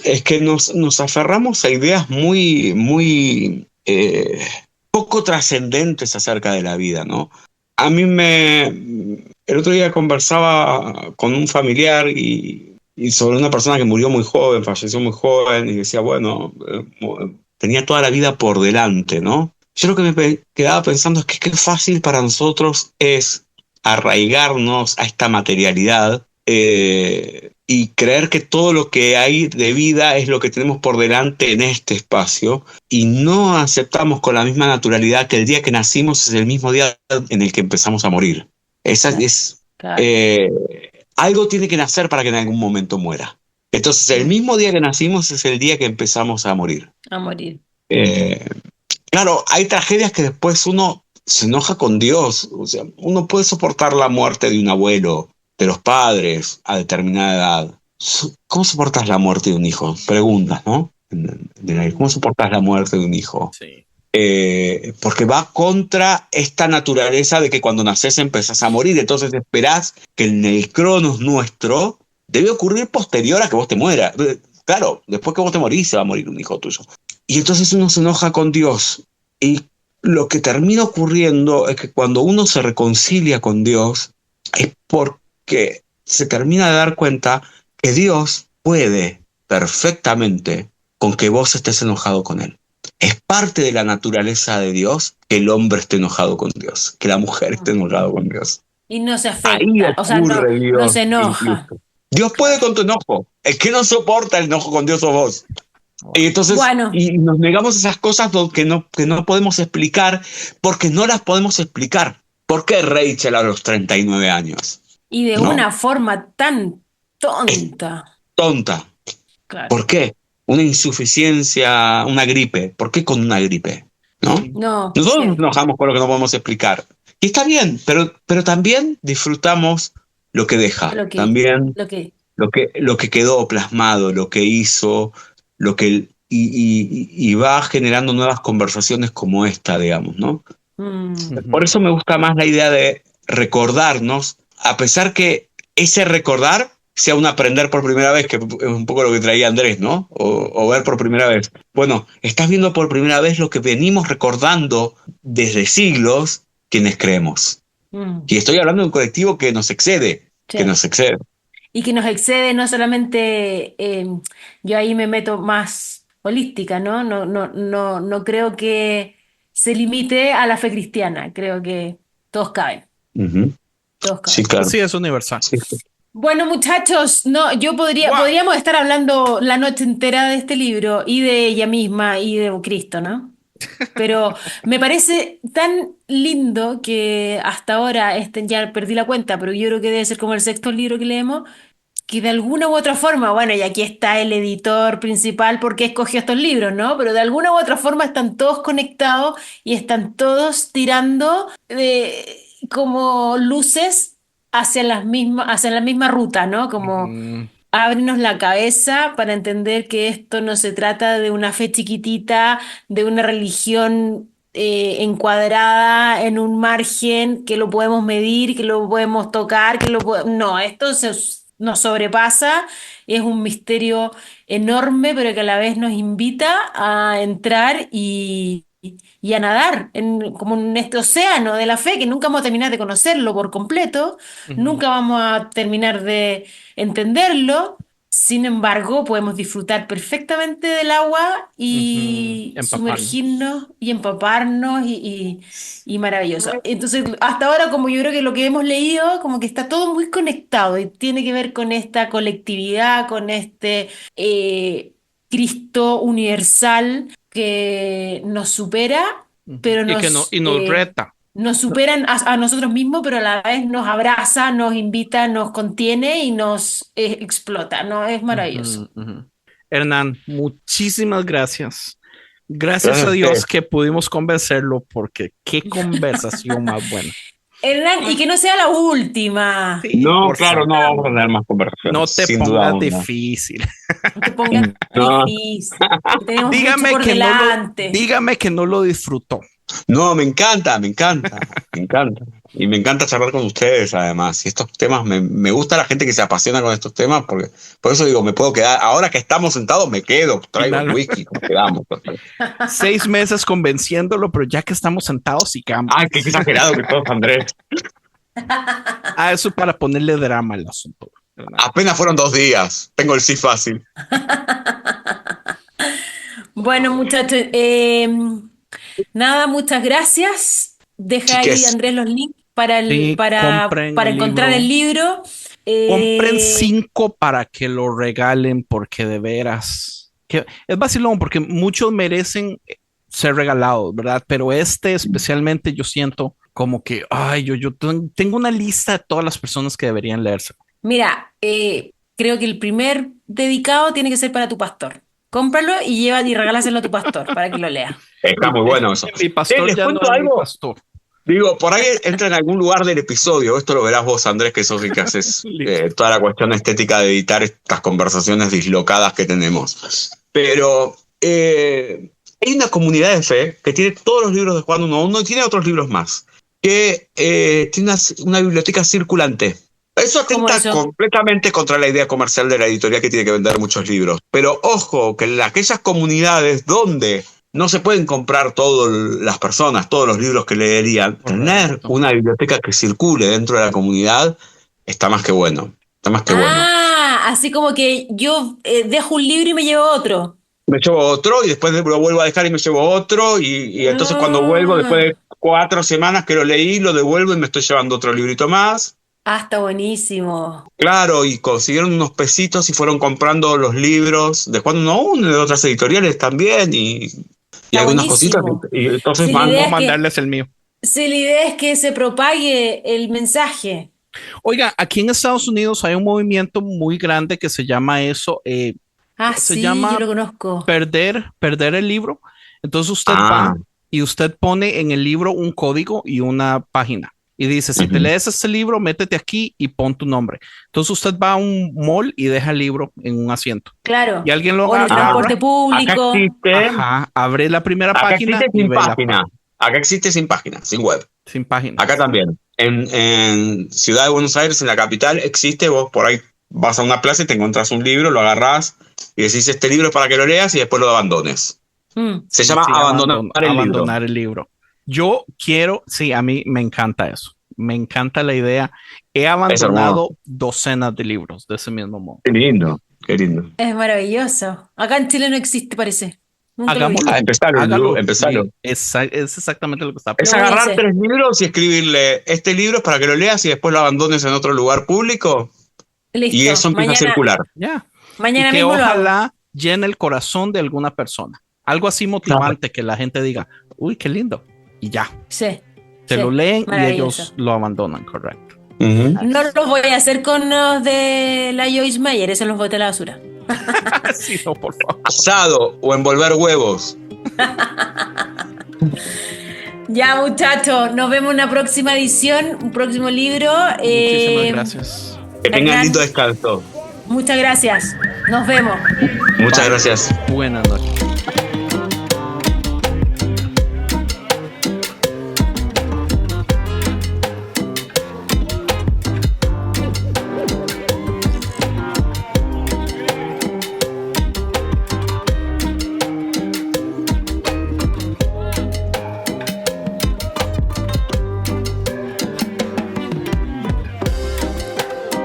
es que nos aferramos a ideas muy poco trascendentes acerca de la vida, ¿no? A mí el otro día conversaba con un familiar y sobre una persona que murió muy joven, falleció muy joven, y decía, bueno, tenía toda la vida por delante, ¿no? Yo lo que me quedaba pensando es que qué fácil para nosotros es arraigarnos a esta materialidad y creer que todo lo que hay de vida es lo que tenemos por delante en este espacio, y no aceptamos con la misma naturalidad que el día que nacimos es el mismo día en el que empezamos a morir. Algo tiene que nacer para que en algún momento muera. Entonces el mismo día que nacimos es el día que empezamos a morir. Claro, hay tragedias que después uno se enoja con Dios. O sea, uno puede soportar la muerte de un abuelo, de los padres a determinada edad. ¿Cómo soportas la muerte de un hijo? Preguntas, ¿no? ¿Cómo soportas la muerte de un hijo? Sí. Porque va contra esta naturaleza de que cuando naces empezás a morir. Entonces esperás que en el cronos nuestro debe ocurrir posterior a que vos te mueras. Claro, después que vos te morís se va a morir un hijo tuyo. Y entonces uno se enoja con Dios. Y lo que termina ocurriendo es que cuando uno se reconcilia con Dios es porque se termina de dar cuenta que Dios puede perfectamente con que vos estés enojado con Él. Es parte de la naturaleza de Dios que el hombre esté enojado con Dios, que la mujer esté enojada con Dios. Y no se afecta, Ahí ocurre Dios, no se enoja. Dios puede con tu enojo. El que no soporta el enojo con Dios sos vos. Y entonces, Bueno. y nos negamos esas cosas que no podemos explicar, porque no las podemos explicar. ¿Por qué Rachel a los 39 años? Y de No. una forma tan tonta. Tonta. Claro. ¿Por qué? Una insuficiencia, una gripe. ¿Por qué con una gripe? ¿No? No. Nosotros Sí. nos enojamos por lo que no podemos explicar. Y está bien, pero también disfrutamos lo que deja. Lo que- También Lo que. lo que quedó plasmado, lo que hizo, y va generando nuevas conversaciones como esta, digamos, ¿no? Por eso me gusta más la idea de recordarnos, a pesar que ese recordar sea un aprender por primera vez, que es un poco lo que traía Andrés, ¿no? O ver por primera vez. Bueno, estás viendo por primera vez lo que venimos recordando desde siglos quienes creemos. Y estoy hablando de un colectivo que nos excede, Sí. que nos excede. Y que nos excede no solamente, yo ahí me meto más holística, ¿no? No creo que se limite a la fe cristiana, creo que todos caben, Ujú. todos caben. Sí, claro. Sí, es universal. Sí. Bueno, muchachos, no, Wow. podríamos estar hablando la noche entera de este libro y de ella misma y de Cristo, ¿no? Pero me parece tan lindo que hasta ahora, ya perdí la cuenta, pero yo creo que debe ser como el sexto libro que leemos, que de alguna u otra forma, bueno, y aquí está el editor principal porque escogió estos libros, ¿no? Pero de alguna u otra forma están todos conectados y están todos tirando como luces hacia la misma ruta, ¿no? Como ábrenos la cabeza para entender que esto no se trata de una fe chiquitita, de una religión encuadrada en un margen que lo podemos medir, que lo podemos tocar, no, nos sobrepasa, es un misterio enorme, pero que a la vez nos invita a entrar y a nadar como en este océano de la fe que nunca vamos a terminar de conocerlo por completo, nunca vamos a terminar de entenderlo. Sin embargo, podemos disfrutar perfectamente del agua y Empaparnos. sumergirnos y empaparnos y maravilloso. Entonces, hasta ahora, como yo creo que lo que hemos leído, como que está todo muy conectado y tiene que ver con esta colectividad, con este Cristo universal que nos supera, pero Y nos reta. nos superan a nosotros mismos, pero a la vez nos abraza, nos invita, nos contiene y nos explota, ¿no? Es maravilloso. Hernán, muchísimas gracias. Gracias Gracias a a Dios ustedes. que pudimos convencerlo, porque qué conversación más buena. Hernán, y que no sea la última. Sí, No, por claro, favor. no vamos a tener más conversaciones. No te sin duda pongas alguna. difícil. No te pongas No. difícil. Que tenemos mucho Dígame por que, delante. dígame que no lo disfrutó. No, me encanta, me encanta. Y me encanta charlar con ustedes, además. Y estos temas, me gusta la gente que se apasiona con estos temas, porque por eso digo, me puedo quedar. Ahora que estamos sentados, me quedo, traigo Claro. whisky, nos quedamos. 6 meses convenciéndolo, pero ya que estamos sentados, sigamos. Ay, qué exagerado que todos, Andrés. Eso para ponerle drama al asunto. Apenas fueron 2 días. Tengo el sí fácil. Bueno, muchachos, nada, muchas gracias. Deja ahí, Chiques. Andrés, los links para Sí, compren el encontrar libro. el libro. Compren 5 para que lo regalen, porque de veras que es vacilón, porque muchos merecen ser regalados, ¿verdad? Pero especialmente yo siento como que, ay, yo tengo una lista de todas las personas que deberían leerse. Mira, creo que el primer dedicado tiene que ser para tu pastor. Cómpralo y regálaselo a tu pastor para que lo lea. Está muy bueno eso. Mi pastor ¿Les ya no cuento es mi algo? pastor. Digo, por ahí entra en algún lugar del episodio. Esto lo verás vos, Andrés, que sos el que haces toda la cuestión estética de editar estas conversaciones dislocadas que tenemos. Pero hay una comunidad de fe que tiene todos los libros de Juan 1.1 y tiene otros libros más, que tiene una biblioteca circulante. Eso atenta completamente contra la idea comercial de la editorial, que tiene que vender muchos libros. Pero ojo, que en aquellas comunidades donde no se pueden comprar todas las personas, todos los libros que leerían, tener una biblioteca que circule dentro de la comunidad está más que bueno. Está más que bueno. Así como que yo dejo un libro y me llevo otro. Me llevo otro y después lo vuelvo a dejar y me llevo otro. Y entonces cuando vuelvo, después de 4 semanas que lo leí, lo devuelvo y me estoy llevando otro librito más. Ah, está buenísimo. Claro, y consiguieron unos pesitos y fueron comprando los libros de Juan Uno a Uno y de otras editoriales también y Está algunas cositas. buenísimo. Y entonces Sí, la van. idea Vamos a es que, mandarles el mío. sí, la idea es que se propague el mensaje. Oiga, aquí en Estados Unidos hay un movimiento muy grande que se llama eso, Ah, se sí, yo llama lo conozco. perder el libro. Entonces usted Ah, va y usted pone en el libro un código y una página. Y dice, si te ujú. lees este libro, métete aquí y pon tu nombre. Entonces usted va a un mall y deja el libro en un asiento. Y Claro. alguien lo O en el agarra, transporte Acá público. existe, ajá, abre la primera acá página existe y sin ve la página. Acá existe sin página, sin web. sin página. Acá también. En Ciudad de Buenos Aires, en la capital, existe. Vos por ahí vas a una plaza y te encontrás un libro, lo agarrás y decís, este libro es para que lo leas y después lo abandones. Mm. Se Sí, llama sí, abandonar el libro. abandonar el libro. Yo quiero, sí, a mí me encanta eso. Me encanta la idea. He abandonado docenas de libros de ese mismo modo. Qué lindo, qué lindo. Es maravilloso. Acá en Chile no existe, parece. Nunca lo vi. Hagámoslo. Empezalo, Hágalo. empezalo. Sí, es exactamente lo que está Es Lo voy a agarrar hacer. 3 libros y escribirle, este libro es para que lo leas y después lo abandones en otro lugar público Listo. y eso empieza a Mañana, circular. Ya. Y mañana que mismo lo hago. ojalá llene el corazón de alguna persona. Algo así motivante que la gente diga, uy, qué lindo. Y ya. Sí. Se sí, lo leen y maravilloso. ellos lo abandonan, correcto. Ujú. No los voy a hacer con los de la Joyce Meyer, esos los boté a la basura. Sí, no, por favor. Asado o envolver huevos. Ya, muchachos, nos vemos en una próxima edición, un próximo libro. Muchísimas gracias. Que tengan Hernán. lindo descanso. Muchas gracias. Nos vemos. Muchas Bye. gracias. Buenas noches.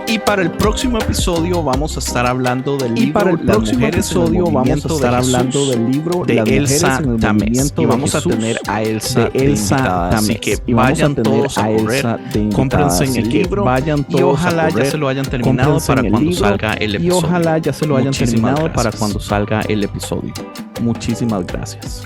Y para el próximo episodio vamos a estar hablando del libro para el Las próximo mujeres en el episodio vamos a movimiento estar de hablando Jesús, del libro de Las mujeres Elsa en el Tamés. movimiento Y de vamos Jesús, a tener a Elsa de Elsa invitada. Así Tamés. que Y vamos a vayan tener todos a a correr, Elsa de invitada. cómprense en Así el que libro vayan y todos a ojalá ya correr, se lo hayan terminado cómprense para en el cuando libro salga el y episodio. ojalá ya se lo hayan Muchísimas terminado para gracias. cuando salga el episodio. Muchísimas gracias.